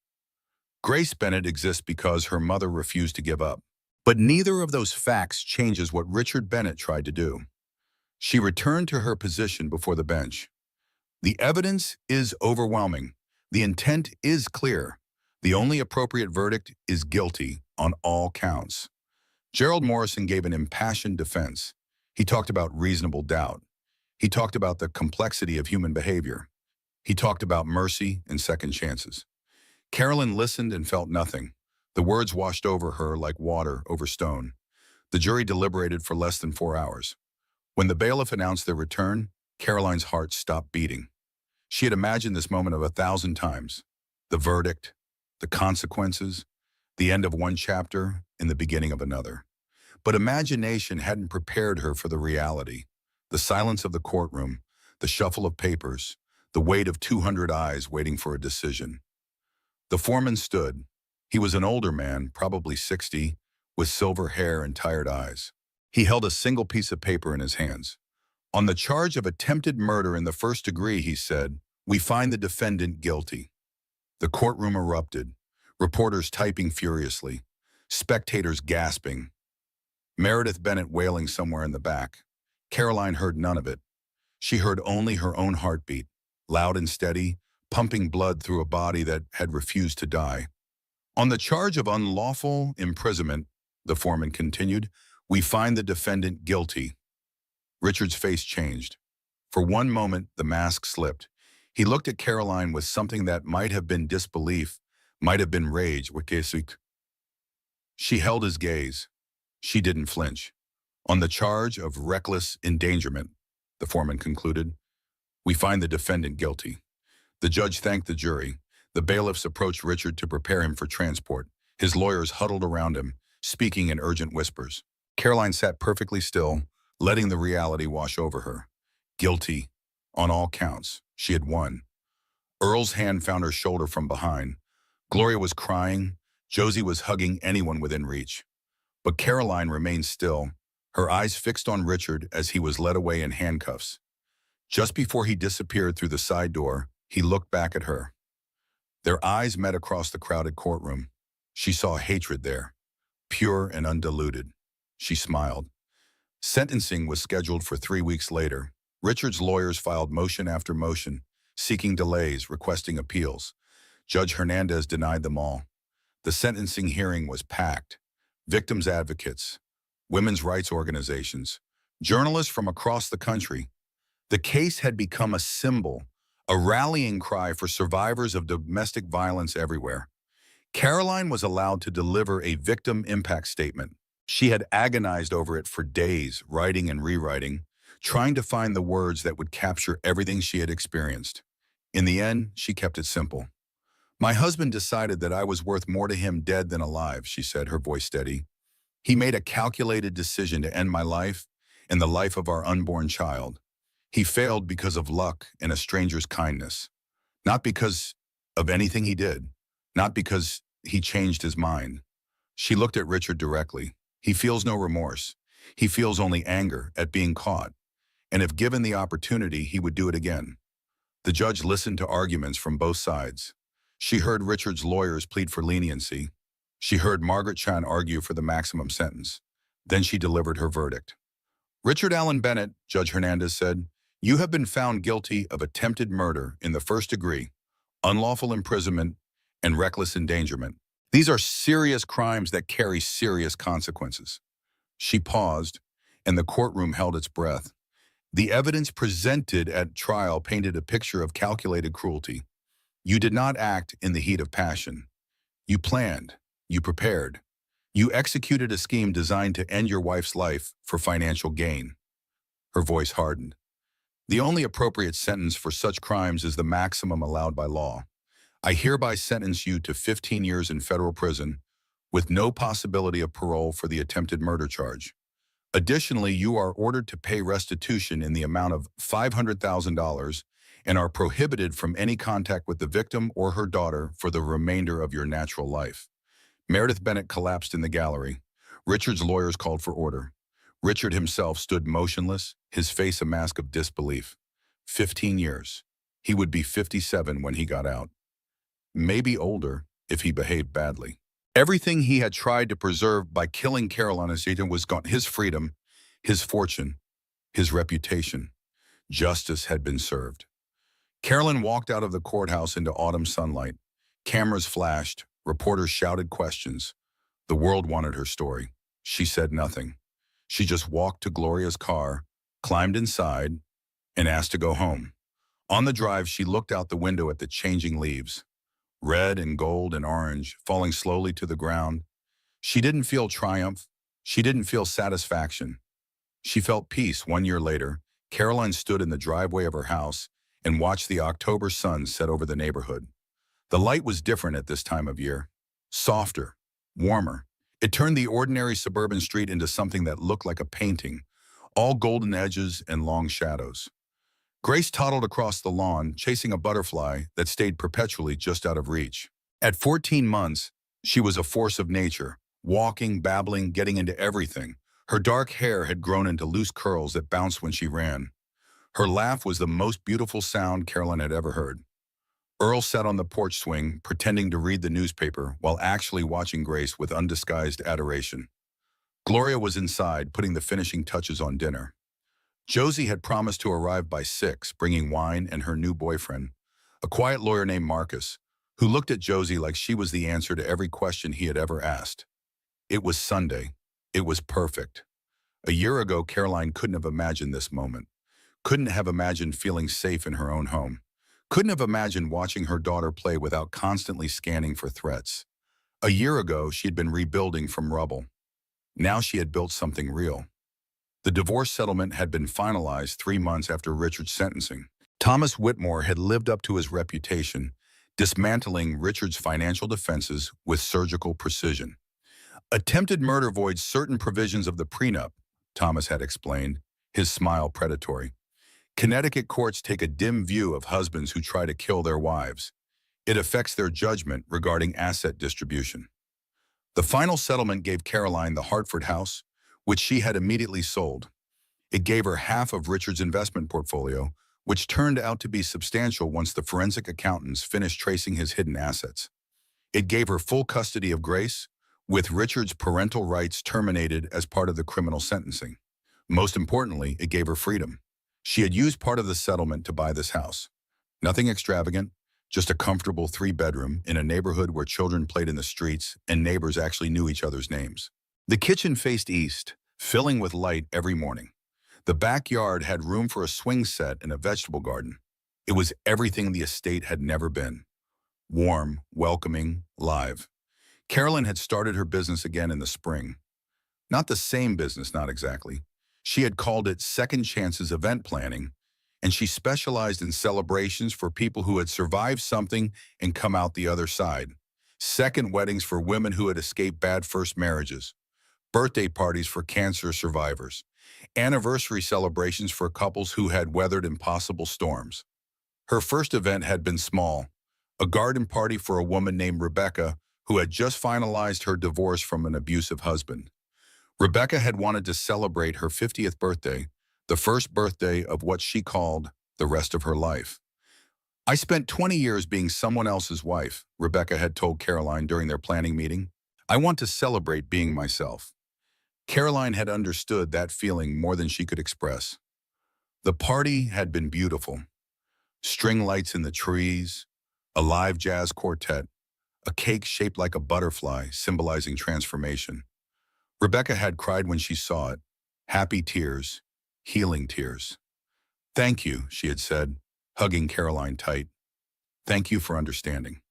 Grace Bennett exists because her mother refused to give up. But neither of those facts changes what Richard Bennett tried to do. She returned to her position before the bench. The evidence is overwhelming. The intent is clear. The only appropriate verdict is guilty on all counts. Gerald Morrison gave an impassioned defense. He talked about reasonable doubt. He talked about the complexity of human behavior. He talked about mercy and second chances. Carolyn listened and felt nothing. The words washed over her like water over stone. The jury deliberated for less than 4 hours. When the bailiff announced their return, Caroline's heart stopped beating. She had imagined this moment of 1,000 times. The verdict, the consequences, the end of one chapter and the beginning of another. But imagination hadn't prepared her for the reality. The silence of the courtroom, the shuffle of papers, the weight of 200 eyes waiting for a decision. The foreman stood. He was an older man, probably 60, with silver hair and tired eyes. He held a single piece of paper in his hands. On the charge of attempted murder in the first degree, he said, "We find the defendant guilty." The courtroom erupted, reporters typing furiously, spectators gasping, Meredith Bennett wailing somewhere in the back. Caroline heard none of it. She heard only her own heartbeat, loud and steady, pumping blood through a body that had refused to die. On the charge of unlawful imprisonment, the foreman continued, "We find the defendant guilty." Richard's face changed. For one moment, the mask slipped. He looked at Caroline with something that might have been disbelief, might have been rage. She held his gaze. She didn't flinch. On the charge of reckless endangerment, the foreman concluded, "We find the defendant guilty." The judge thanked the jury. The bailiffs approached Richard to prepare him for transport. His lawyers huddled around him, speaking in urgent whispers. Caroline sat perfectly still, letting the reality wash over her. Guilty. On all counts. She had won. Earl's hand found her shoulder from behind. Gloria was crying. Josie was hugging anyone within reach. But Caroline remained still, her eyes fixed on Richard as he was led away in handcuffs. Just before he disappeared through the side door, he looked back at her. Their eyes met across the crowded courtroom. She saw hatred there, pure and undiluted. She smiled. Sentencing was scheduled for 3 weeks later. Richard's lawyers filed motion after motion, seeking delays, requesting appeals. Judge Hernandez denied them all. The sentencing hearing was packed. Victims' advocates, women's rights organizations, journalists from across the country. The case had become a symbol, a rallying cry for survivors of domestic violence everywhere. Caroline was allowed to deliver a victim impact statement. She had agonized over it for days, writing and rewriting, trying to find the words that would capture everything she had experienced. In the end, she kept it simple. "My husband decided that I was worth more to him dead than alive," she said, her voice steady. "He made a calculated decision to end my life and the life of our unborn child. He failed because of luck and a stranger's kindness. Not because of anything he did. Not because he changed his mind." She looked at Richard directly. He feels no remorse. He feels only anger at being caught. And if given the opportunity, he would do it again. The judge listened to arguments from both sides. She heard Richard's lawyers plead for leniency. She heard Margaret Chan argue for the maximum sentence. Then she delivered her verdict. "Richard Allen Bennett," Judge Hernandez said, "you have been found guilty of attempted murder in the first degree, unlawful imprisonment, and reckless endangerment. These are serious crimes that carry serious consequences." She paused, and the courtroom held its breath. The evidence presented at trial painted a picture of calculated cruelty. You did not act in the heat of passion. You planned. You prepared. You executed a scheme designed to end your wife's life for financial gain. Her voice hardened. "The only appropriate sentence for such crimes is the maximum allowed by law. I hereby sentence you to 15 years in federal prison, with no possibility of parole for the attempted murder charge. Additionally, you are ordered to pay restitution in the amount of $500,000 and are prohibited from any contact with the victim or her daughter for the remainder of your natural life. Meredith Bennett collapsed in the gallery. Richard's lawyers called for order. Richard himself stood motionless, his face a mask of disbelief. 15 years. He would be 57 when he got out. Maybe older if he behaved badly. Everything he had tried to preserve by killing Caroline Azita was gone. His freedom, his fortune, his reputation. Justice had been served. Carolyn walked out of the courthouse into autumn sunlight. Cameras flashed, reporters shouted questions. The world wanted her story. She said nothing. She just walked to Gloria's car, climbed inside, and asked to go home. On the drive, she looked out the window at the changing leaves, red and gold and orange, falling slowly to the ground. She didn't feel triumph. She didn't feel satisfaction. She felt peace. 1 year later, Caroline stood in the driveway of her house and watched the October sun set over the neighborhood. The light was different at this time of year, softer, warmer. It turned the ordinary suburban street into something that looked like a painting, all golden edges and long shadows. Grace toddled across the lawn, chasing a butterfly that stayed perpetually just out of reach. At 14 months, she was a force of nature, walking, babbling, getting into everything. Her dark hair had grown into loose curls that bounced when she ran. Her laugh was the most beautiful sound Caroline had ever heard. Earl sat on the porch swing, pretending to read the newspaper while actually watching Grace with undisguised adoration. Gloria was inside, putting the finishing touches on dinner. Josie had promised to arrive by 6, bringing wine and her new boyfriend, a quiet lawyer named Marcus, who looked at Josie like she was the answer to every question he had ever asked. It was Sunday. It was perfect. A year ago, Caroline couldn't have imagined this moment. Couldn't have imagined feeling safe in her own home. Couldn't have imagined watching her daughter play without constantly scanning for threats. A year ago, she had been rebuilding from rubble. Now she had built something real. The divorce settlement had been finalized 3 months after Richard's sentencing. Thomas Whitmore had lived up to his reputation, dismantling Richard's financial defenses with surgical precision. Attempted murder voids certain provisions of the prenup, Thomas had explained, his smile predatory. Connecticut courts take a dim view of husbands who try to kill their wives. It affects their judgment regarding asset distribution. The final settlement gave Caroline the Hartford house, which she had immediately sold. It gave her half of Richard's investment portfolio, which turned out to be substantial once the forensic accountants finished tracing his hidden assets. It gave her full custody of Grace, with Richard's parental rights terminated as part of the criminal sentencing. Most importantly, it gave her freedom. She had used part of the settlement to buy this house. Nothing extravagant, just a comfortable 3-bedroom in a neighborhood where children played in the streets and neighbors actually knew each other's names. The kitchen faced east, filling with light every morning. The backyard had room for a swing set and a vegetable garden. It was everything the estate had never been. Warm, welcoming, live. Carolyn had started her business again in the spring. Not the same business, not exactly. She had called it Second Chances Event Planning, and she specialized in celebrations for people who had survived something and come out the other side. Second weddings for women who had escaped bad first marriages. Birthday parties for cancer survivors. Anniversary celebrations for couples who had weathered impossible storms. Her first event had been small, a garden party for a woman named Rebecca who had just finalized her divorce from an abusive husband. Rebecca had wanted to celebrate her 50th birthday, the first birthday of what she called the rest of her life. "I spent 20 years being someone else's wife," Rebecca had told Caroline during their planning meeting. "I want to celebrate being myself." Caroline had understood that feeling more than she could express. The party had been beautiful. String lights in the trees, a live jazz quartet, a cake shaped like a butterfly symbolizing transformation. Rebecca had cried when she saw it, happy tears, healing tears. "Thank you," she had said, hugging Caroline tight. "Thank you for understanding."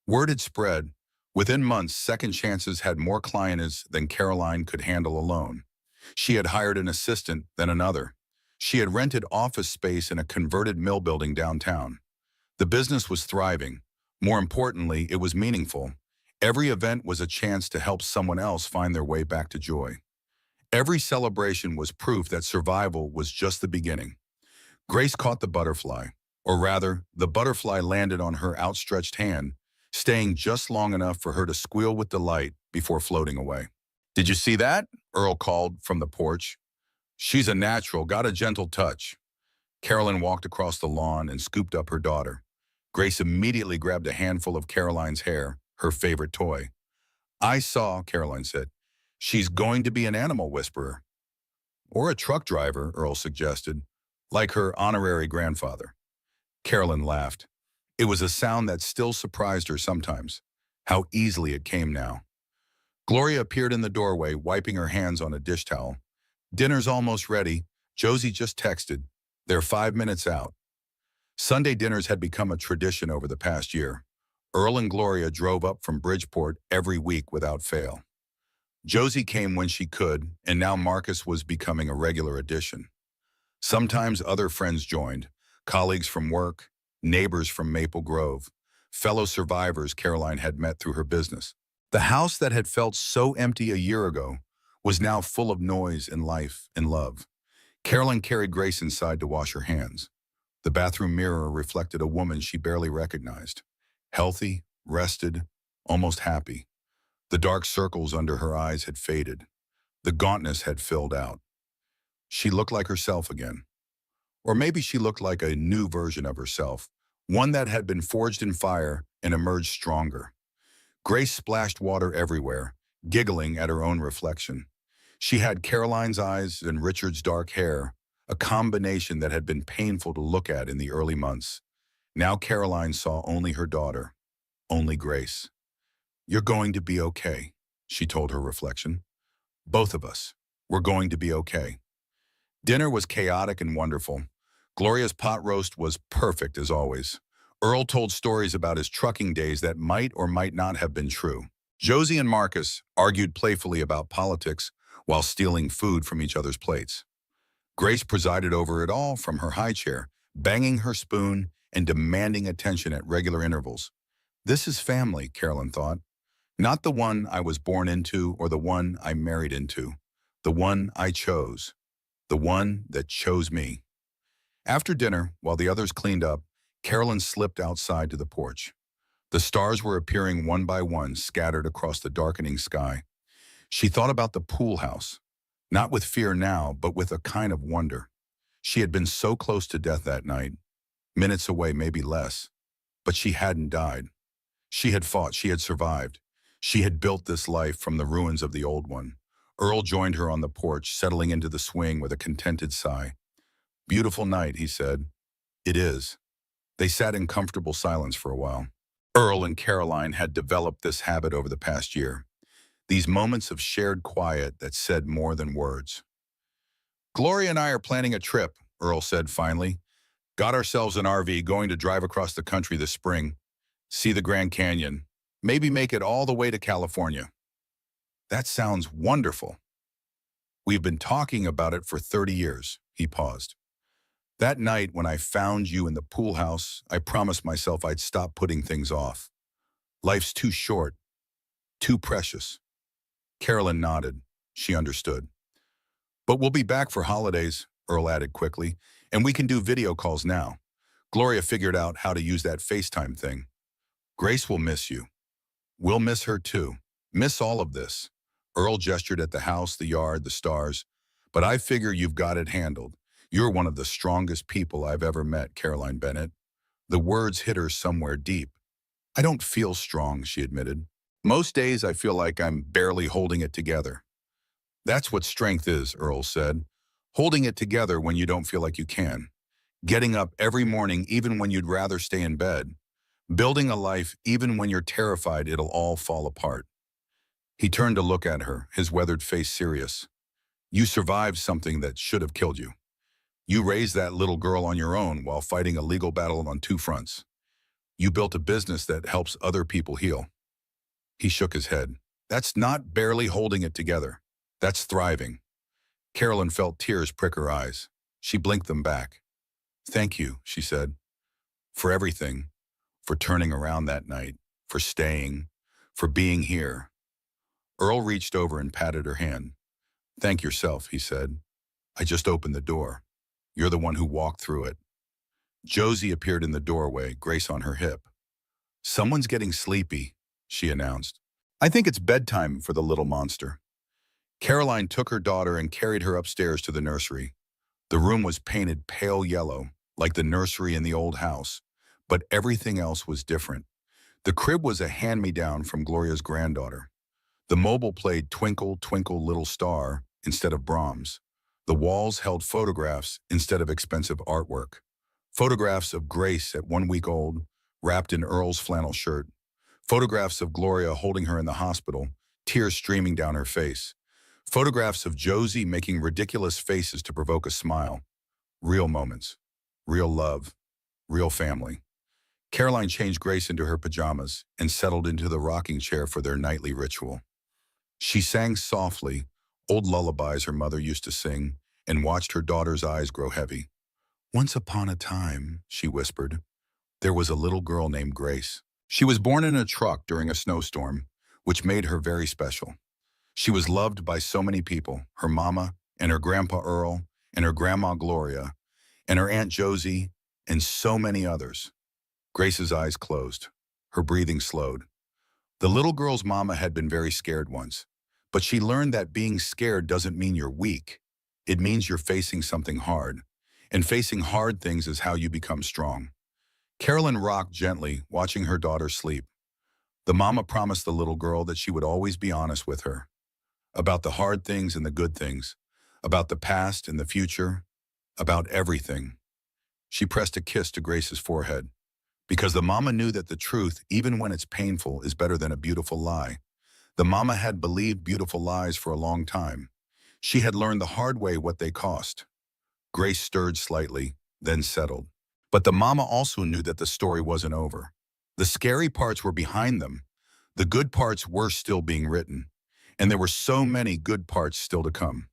Word had spread. Within months, Second Chances had more clients than Caroline could handle alone. She had hired an assistant, then another. She had rented office space in a converted mill building downtown. The business was thriving. More importantly, it was meaningful. Every event was a chance to help someone else find their way back to joy. Every celebration was proof that survival was just the beginning. Grace caught the butterfly, or rather, the butterfly landed on her outstretched hand, staying just long enough for her to squeal with delight before floating away. "Did you see that?" Earl called from the porch. "She's a natural, got a gentle touch." Carolyn walked across the lawn and scooped up her daughter. Grace immediately grabbed a handful of Caroline's hair, her favorite toy. "I saw," Caroline said. "She's going to be an animal whisperer." "Or a truck driver," Earl suggested, "like her honorary grandfather." Carolyn laughed. It was a sound that still surprised her sometimes. How easily it came now. Gloria appeared in the doorway, wiping her hands on a dish towel. "Dinner's almost ready. Josie just texted. They're 5 minutes out." Sunday dinners had become a tradition over the past year. Earl and Gloria drove up from Bridgeport every week without fail. Josie came when she could, and now Marcus was becoming a regular addition. Sometimes other friends joined, colleagues from work, neighbors from Maple Grove, fellow survivors Caroline had met through her business. The house that had felt so empty a year ago was now full of noise and life and love. Caroline carried Grace inside to wash her hands. The bathroom mirror reflected a woman she barely recognized. Healthy, rested, almost happy. The dark circles under her eyes had faded. The gauntness had filled out. She looked like herself again. Or maybe she looked like a new version of herself, one that had been forged in fire and emerged stronger. Grace splashed water everywhere, giggling at her own reflection. She had Caroline's eyes and Richard's dark hair, a combination that had been painful to look at in the early months. Now Caroline saw only her daughter, only Grace. "You're going to be okay," she told her reflection. "Both of us. We're going to be okay." Dinner was chaotic and wonderful. Gloria's pot roast was perfect as always. Earl told stories about his trucking days that might or might not have been true. Josie and Marcus argued playfully about politics while stealing food from each other's plates. Grace presided over it all from her high chair, banging her spoon and demanding attention at regular intervals. This is family, Carolyn thought. Not the one I was born into or the one I married into. The one I chose. The one that chose me. After dinner, while the others cleaned up, Carolyn slipped outside to the porch. The stars were appearing one by one, scattered across the darkening sky. She thought about the pool house, not with fear now, but with a kind of wonder. She had been so close to death that night, minutes away, maybe less, but she hadn't died. She had fought, she had survived. She had built this life from the ruins of the old one. Earl joined her on the porch, settling into the swing with a contented sigh. "Beautiful night," he said. "It is." They sat in comfortable silence for a while. Earl and Caroline had developed this habit over the past year. These moments of shared quiet that said more than words. "Gloria and I are planning a trip," Earl said finally. "Got ourselves an RV, going to drive across the country this spring. See the Grand Canyon. Maybe make it all the way to California." "That sounds wonderful." "We've been talking about it for 30 years, he paused. "That night when I found you in the pool house, I promised myself I'd stop putting things off. Life's too short, too precious." Carolyn nodded. She understood. "But we'll be back for holidays," Earl added quickly, "and we can do video calls now. Gloria figured out how to use that FaceTime thing. Grace will miss you. We'll miss her too. Miss all of this." Earl gestured at the house, the yard, the stars. "But I figure you've got it handled. You're one of the strongest people I've ever met, Caroline Bennett." The words hit her somewhere deep. "I don't feel strong," she admitted. "Most days I feel like I'm barely holding it together." "That's what strength is," Earl said. "Holding it together when you don't feel like you can. Getting up every morning even when you'd rather stay in bed. Building a life even when you're terrified it'll all fall apart." He turned to look at her, his weathered face serious. "You survived something that should have killed you. You raised that little girl on your own while fighting a legal battle on two fronts. You built a business that helps other people heal." He shook his head. "That's not barely holding it together. That's thriving." Carolyn felt tears prick her eyes. She blinked them back. "Thank you," she said, "for everything, for turning around that night, for staying, for being here." Earl reached over and patted her hand. "Thank yourself," he said. "I just opened the door. You're the one who walked through it." Josie appeared in the doorway, Grace on her hip. "Someone's getting sleepy," she announced. "I think it's bedtime for the little monster." Caroline took her daughter and carried her upstairs to the nursery. The room was painted pale yellow, like the nursery in the old house, but everything else was different. The crib was a hand-me-down from Gloria's granddaughter. The mobile played Twinkle, Twinkle, Little Star instead of Brahms. The walls held photographs instead of expensive artwork. Photographs of Grace at 1 week old, wrapped in Earl's flannel shirt. Photographs of Gloria holding her in the hospital, tears streaming down her face. Photographs of Josie making ridiculous faces to provoke a smile. Real moments. Real love. Real family. Caroline changed Grace into her pajamas and settled into the rocking chair for their nightly ritual. She sang softly, old lullabies her mother used to sing, and watched her daughter's eyes grow heavy. "Once upon a time," she whispered, "there was a little girl named Grace. She was born in a truck during a snowstorm, which made her very special. She was loved by so many people, her mama and her grandpa Earl and her grandma Gloria and her Aunt Josie and so many others." Grace's eyes closed. Her breathing slowed. The little girl's mama had been very scared once, but she learned that being scared doesn't mean you're weak. It means you're facing something hard, and facing hard things is how you become strong. Carolyn rocked gently, watching her daughter sleep. The mama promised the little girl that she would always be honest with her, about the hard things and the good things, about the past and the future, about everything. She pressed a kiss to Grace's forehead, because the mama knew that the truth, even when it's painful, is better than a beautiful lie. The mama had believed beautiful lies for a long time. She had learned the hard way what they cost. Grace stirred slightly, then settled. But the mama also knew that the story wasn't over. The scary parts were behind them. The good parts were still being written. And there were so many good parts still to come.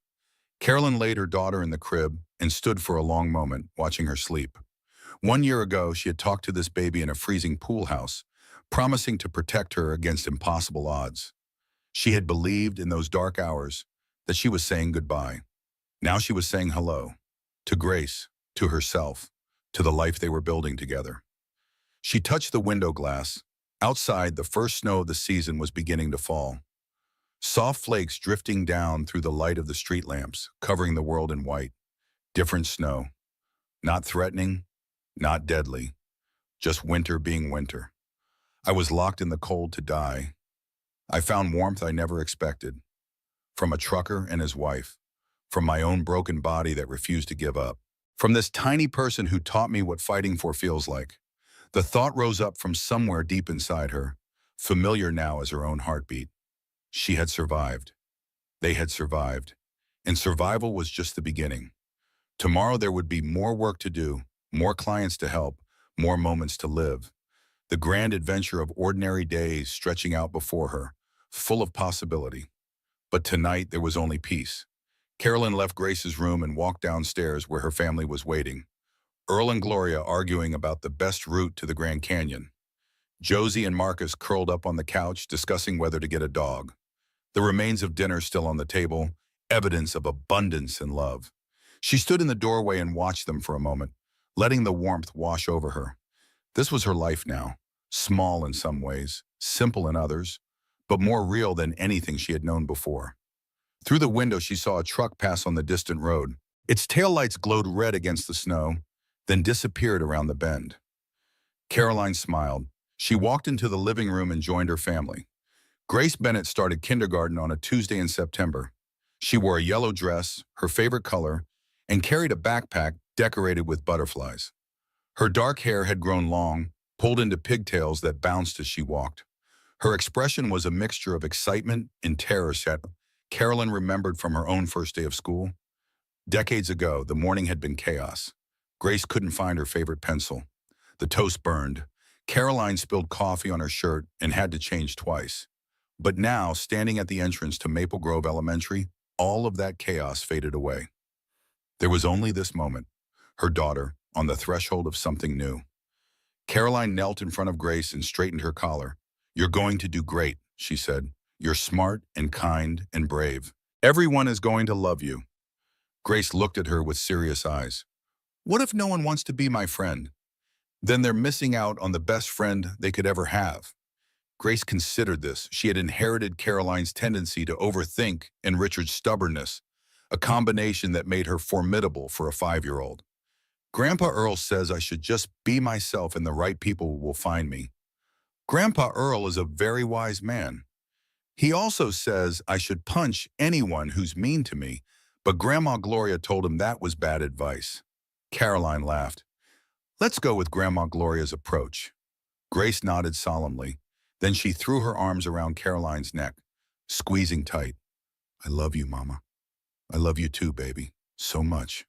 Carolyn laid her daughter in the crib and stood for a long moment, watching her sleep. 1 year ago, she had talked to this baby in a freezing pool house, promising to protect her against impossible odds. She had believed in those dark hours that she was saying goodbye. Now she was saying hello, to Grace, to herself, to the life they were building together. She touched the window glass. Outside, the first snow of the season was beginning to fall. Soft flakes drifting down through the light of the street lamps, covering the world in white. Different snow. Not threatening, not deadly. Just winter being winter. I was locked in the cold to die. I found warmth I never expected. From a trucker and his wife. From my own broken body that refused to give up. From this tiny person who taught me what fighting for feels like. The thought rose up from somewhere deep inside her, familiar now as her own heartbeat. She had survived. They had survived. And survival was just the beginning. Tomorrow there would be more work to do, more clients to help, more moments to live. The grand adventure of ordinary days stretching out before her, full of possibility. But tonight there was only peace. Carolyn left Grace's room and walked downstairs where her family was waiting. Earl and Gloria arguing about the best route to the Grand Canyon. Josie and Marcus curled up on the couch discussing whether to get a dog. The remains of dinner still on the table, evidence of abundance and love. She stood in the doorway and watched them for a moment, letting the warmth wash over her. This was her life now, small in some ways, simple in others, but more real than anything she had known before. Through the window, she saw a truck pass on the distant road. Its taillights glowed red against the snow, then disappeared around the bend. Caroline smiled. She walked into the living room and joined her family. Grace Bennett started kindergarten on a Tuesday in September. She wore a yellow dress, her favorite color, and carried a backpack decorated with butterflies. Her dark hair had grown long, pulled into pigtails that bounced as she walked. Her expression was a mixture of excitement and terror that Carolyn remembered from her own first day of school. Decades ago, the morning had been chaos. Grace couldn't find her favorite pencil. The toast burned. Caroline spilled coffee on her shirt and had to change twice. But now, standing at the entrance to Maple Grove Elementary, all of that chaos faded away. There was only this moment, her daughter, on the threshold of something new. Caroline knelt in front of Grace and straightened her collar. "You're going to do great," she said. "You're smart and kind and brave. Everyone is going to love you." Grace looked at her with serious eyes. "What if no one wants to be my friend? Then they're missing out on the best friend they could ever have." Grace considered this. She had inherited Caroline's tendency to overthink and Richard's stubbornness, a combination that made her formidable for a 5-year-old. "Grandpa Earl says I should just be myself and the right people will find me." "Grandpa Earl is a very wise man. He also says I should punch anyone who's mean to me, but Grandma Gloria told him that was bad advice." Caroline laughed. "Let's go with Grandma Gloria's approach." Grace nodded solemnly. Then she threw her arms around Caroline's neck, squeezing tight. "I love you, Mama. I love you too, baby. So much."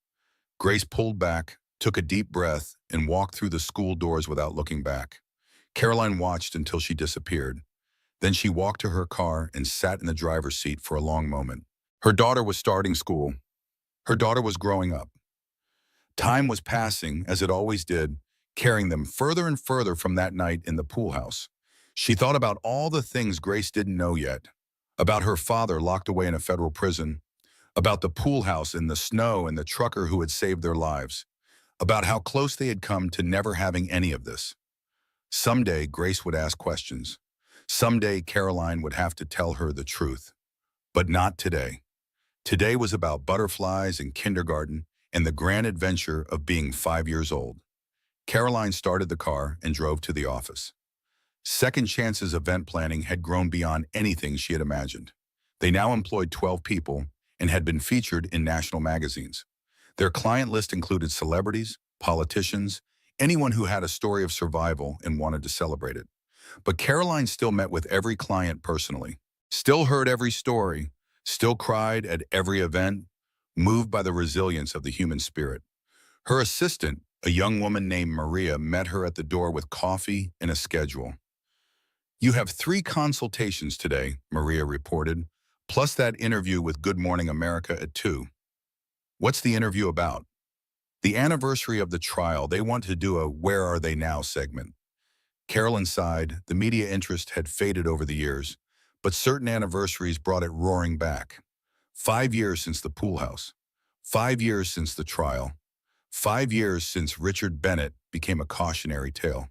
Grace pulled back, took a deep breath, and walked through the school doors without looking back. Caroline watched until she disappeared. Then she walked to her car and sat in the driver's seat for a long moment. Her daughter was starting school. Her daughter was growing up. Time was passing, as it always did, carrying them further and further from that night in the pool house. She thought about all the things Grace didn't know yet, about her father locked away in a federal prison, about the pool house in the snow and the trucker who had saved their lives, about how close they had come to never having any of this. Someday, Grace would ask questions. Someday, Caroline would have to tell her the truth. But not today. Today was about butterflies and kindergarten and the grand adventure of being 5 years old. Caroline started the car and drove to the office. Second Chance's event planning had grown beyond anything she had imagined. They now employed 12 people and had been featured in national magazines. Their client list included celebrities, politicians, anyone who had a story of survival and wanted to celebrate it. But Caroline still met with every client personally, still heard every story, still cried at every event, moved by the resilience of the human spirit. Her assistant, a young woman named Maria, met her at the door with coffee and a schedule. "You have 3 consultations today," Maria reported, "plus that interview with Good Morning America at 2. "What's the interview about?" "The anniversary of the trial. They want to do a Where Are They Now segment." Carolyn sighed. The media interest had faded over the years, but certain anniversaries brought it roaring back. 5 years since the pool house. 5 years since the trial. 5 years since Richard Bennett became a cautionary tale.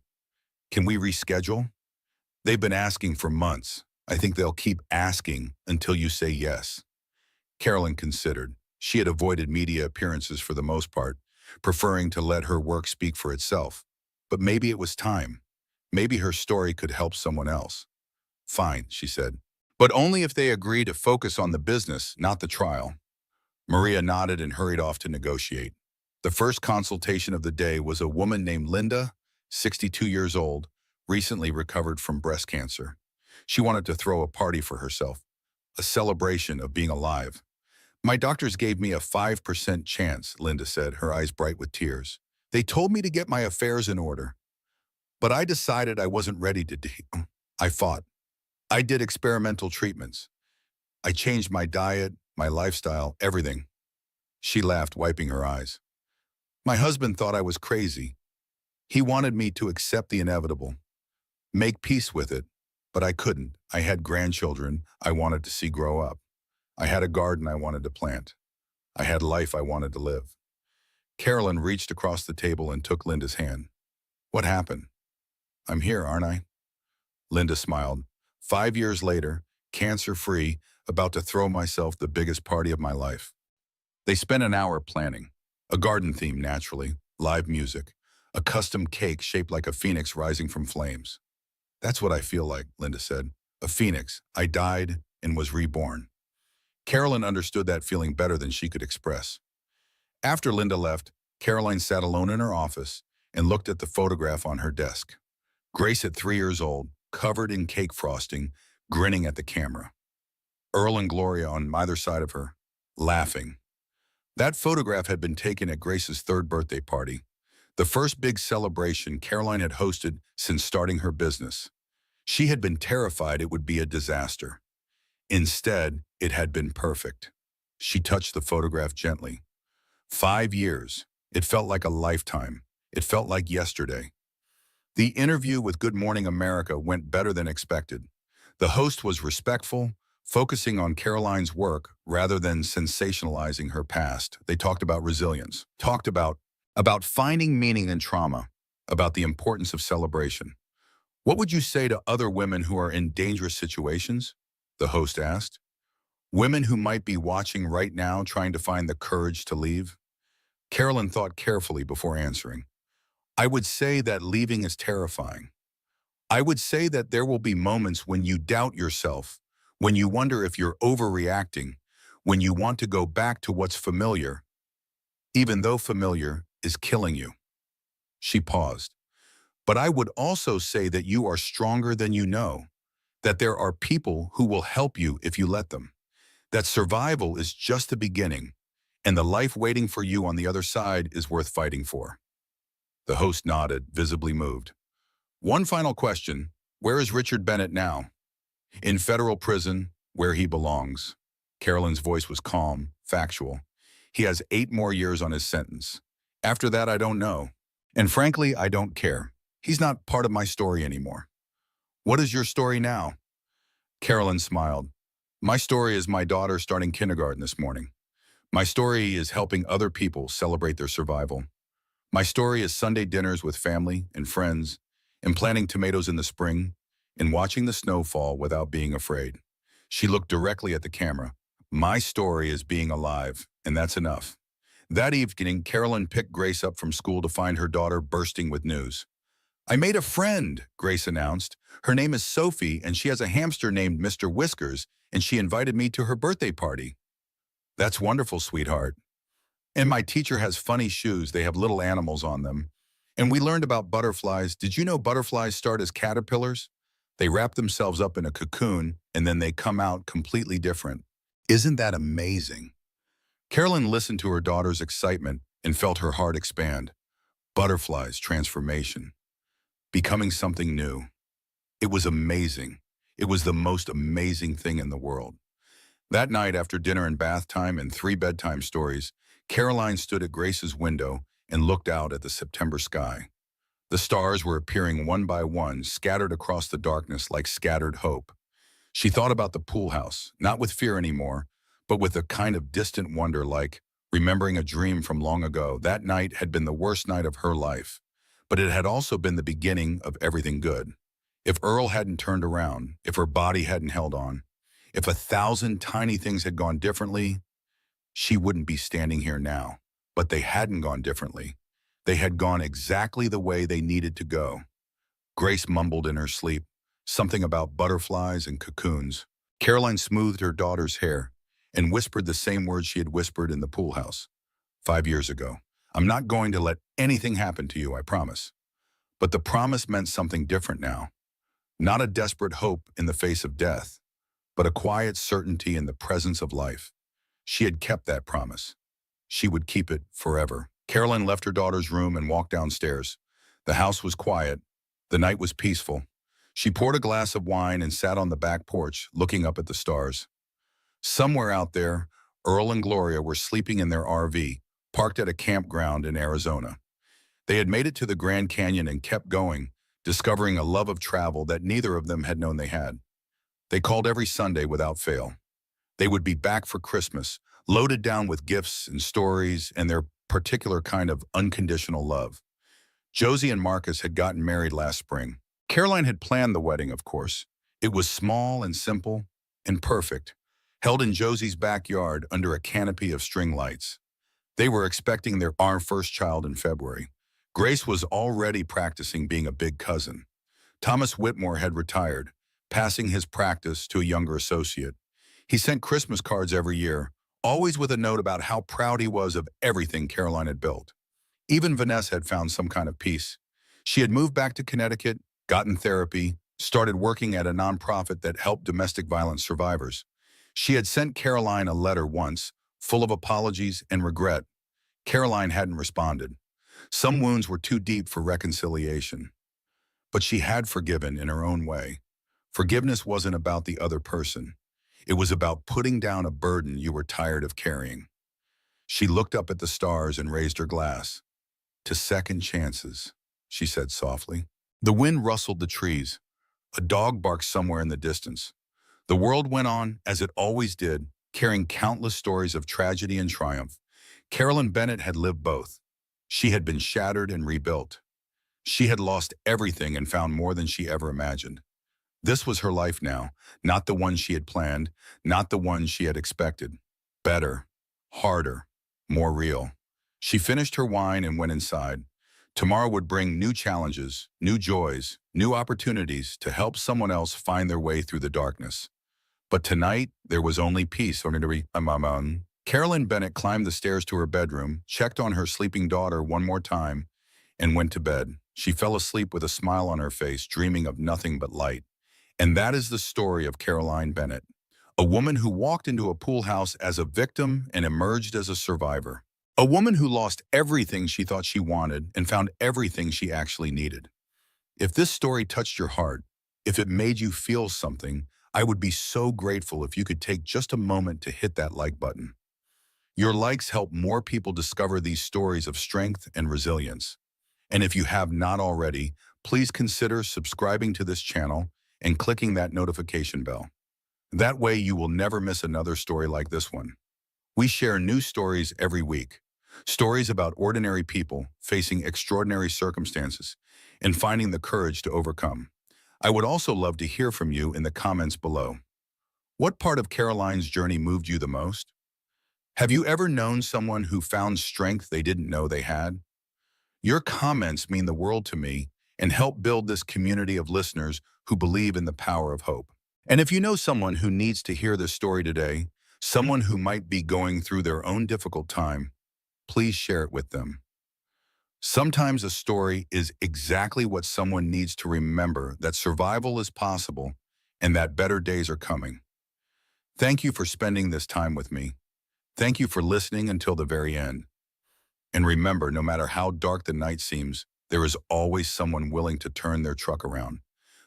"Can we reschedule?" "They've been asking for months. I think they'll keep asking until you say yes." Carolyn considered. She had avoided media appearances for the most part, preferring to let her work speak for itself. But maybe it was time. Maybe her story could help someone else. "Fine," she said. "But only if they agree to focus on the business, not the trial." Maria nodded and hurried off to negotiate. The first consultation of the day was a woman named Linda, 62 years old, recently recovered from breast cancer. She wanted to throw a party for herself, a celebration of being alive. "My doctors gave me a 5% chance," Linda said, her eyes bright with tears. "They told me to get my affairs in order. But I decided I wasn't ready to deal. I fought. I did experimental treatments. I changed my diet, my lifestyle, everything." She laughed, wiping her eyes. "My husband thought I was crazy. He wanted me to accept the inevitable, make peace with it, but I couldn't. I had grandchildren I wanted to see grow up. I had a garden I wanted to plant. I had life I wanted to live." Carolyn reached across the table and took Linda's hand. "What happened?" "I'm here, aren't I?" Linda smiled. 5 years later, cancer-free, about to throw myself the biggest party of my life." They spent an hour planning. A garden theme, naturally, live music, a custom cake shaped like a phoenix rising from flames. "That's what I feel like," Linda said. "A phoenix. I died and was reborn." Carolyn understood that feeling better than she could express. After Linda left, Caroline sat alone in her office and looked at the photograph on her desk. Grace at 3 years old, covered in cake frosting, grinning at the camera. Earl and Gloria on either side of her, laughing. That photograph had been taken at Grace's 3rd birthday party, the first big celebration Caroline had hosted since starting her business. She had been terrified it would be a disaster. Instead, it had been perfect. She touched the photograph gently. 5 years. It felt like a lifetime. It felt like yesterday. The interview with Good Morning America went better than expected. The host was respectful, focusing on Caroline's work rather than sensationalizing her past. They talked about resilience, talked about finding meaning in trauma, about the importance of celebration. What would you say to other women who are in dangerous situations? The host asked. Women who might be watching right now trying to find the courage to leave? Carolyn thought carefully before answering. I would say that leaving is terrifying. I would say that there will be moments when you doubt yourself, when you wonder if you're overreacting, when you want to go back to what's familiar, even though familiar is killing you. She paused. But I would also say that you are stronger than you know, that there are people who will help you if you let them, that survival is just the beginning, and the life waiting for you on the other side is worth fighting for. The host nodded, visibly moved. One final question. Where is Richard Bennett now? In federal prison, where he belongs. Carolyn's voice was calm, factual. He has 8 more years on his sentence. After that, I don't know. And frankly, I don't care. He's not part of my story anymore. What is your story now? Carolyn smiled. My story is my daughter starting kindergarten this morning. My story is helping other people celebrate their survival. My story is Sunday dinners with family and friends, and planting tomatoes in the spring, and watching the snow fall without being afraid. She looked directly at the camera. My story is being alive, and that's enough. That evening, Carolyn picked Grace up from school to find her daughter bursting with news. I made a friend, Grace announced. Her name is Sophie, and she has a hamster named Mr. Whiskers, and she invited me to her birthday party. That's wonderful, sweetheart. And my teacher has funny shoes. They have little animals on them. And we learned about butterflies. Did you know butterflies start as caterpillars? They wrap themselves up in a cocoon, and then they come out completely different. Isn't that amazing? Carolyn listened to her daughter's excitement and felt her heart expand. Butterflies, transformation, becoming something new. It was amazing. It was the most amazing thing in the world. That night, after dinner and bath time and 3 bedtime stories, Caroline stood at Grace's window and looked out at the September sky. The stars were appearing one by one, scattered across the darkness like scattered hope. She thought about the pool house, not with fear anymore, but with a kind of distant wonder, like remembering a dream from long ago. That night had been the worst night of her life, but it had also been the beginning of everything good. If Earl hadn't turned around, if her body hadn't held on, if 1,000 tiny things had gone differently, she wouldn't be standing here now. But they hadn't gone differently. They had gone exactly the way they needed to go. Grace mumbled in her sleep, something about butterflies and cocoons. Caroline smoothed her daughter's hair and whispered the same words she had whispered in the pool house 5 years ago. I'm not going to let anything happen to you, I promise. But the promise meant something different now. Not a desperate hope in the face of death, but a quiet certainty in the presence of life. She had kept that promise. She would keep it forever. Caroline left her daughter's room and walked downstairs. The house was quiet. The night was peaceful. She poured a glass of wine and sat on the back porch, looking up at the stars. Somewhere out there, Earl and Gloria were sleeping in their RV, parked at a campground in Arizona. They had made it to the Grand Canyon and kept going, discovering a love of travel that neither of them had known they had. They called every Sunday without fail. They would be back for Christmas, loaded down with gifts and stories and their particular kind of unconditional love. Josie and Marcus had gotten married last spring. Caroline had planned the wedding, of course. It was small and simple and perfect, held in Josie's backyard under a canopy of string lights. They were expecting our first child in February. Grace was already practicing being a big cousin. Thomas Whitmore had retired, passing his practice to a younger associate. He sent Christmas cards every year, always with a note about how proud he was of everything Caroline had built. Even Vanessa had found some kind of peace. She had moved back to Connecticut, gotten therapy, started working at a nonprofit that helped domestic violence survivors. She had sent Caroline a letter once, full of apologies and regret. Caroline hadn't responded. Some wounds were too deep for reconciliation. But she had forgiven in her own way. Forgiveness wasn't about the other person. It was about putting down a burden you were tired of carrying. She looked up at the stars and raised her glass. To second chances, she said softly. The wind rustled the trees. A dog barked somewhere in the distance. The world went on, as it always did, carrying countless stories of tragedy and triumph. Carolyn Bennett had lived both. She had been shattered and rebuilt. She had lost everything and found more than she ever imagined. This was her life now, not the one she had planned, not the one she had expected. Better, harder, more real. She finished her wine and went inside. Tomorrow would bring new challenges, new joys, new opportunities to help someone else find their way through the darkness. But tonight, there was only peace. Carolyn Bennett climbed the stairs to her bedroom, checked on her sleeping daughter one more time, and went to bed. She fell asleep with a smile on her face, dreaming of nothing but light. And that is the story of Caroline Bennett, a woman who walked into a pool house as a victim and emerged as a survivor. A woman who lost everything she thought she wanted and found everything she actually needed. If this story touched your heart, if it made you feel something, I would be so grateful if you could take just a moment to hit that like button. Your likes help more people discover these stories of strength and resilience. And if you have not already, please consider subscribing to this channel and clicking that notification bell. That way you will never miss another story like this one. We share new stories every week. Stories about ordinary people facing extraordinary circumstances and finding the courage to overcome. I would also love to hear from you in the comments below. What part of Caroline's journey moved you the most? Have you ever known someone who found strength they didn't know they had? Your comments mean the world to me and help build this community of listeners who believe in the power of hope. And if you know someone who needs to hear this story today, someone who might be going through their own difficult time, please share it with them. Sometimes a story is exactly what someone needs to remember, that survival is possible and that better days are coming. Thank you for spending this time with me. Thank you for listening until the very end. And remember, no matter how dark the night seems, there is always someone willing to turn their truck around.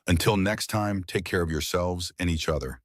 Until next time, take care of yourselves and each other.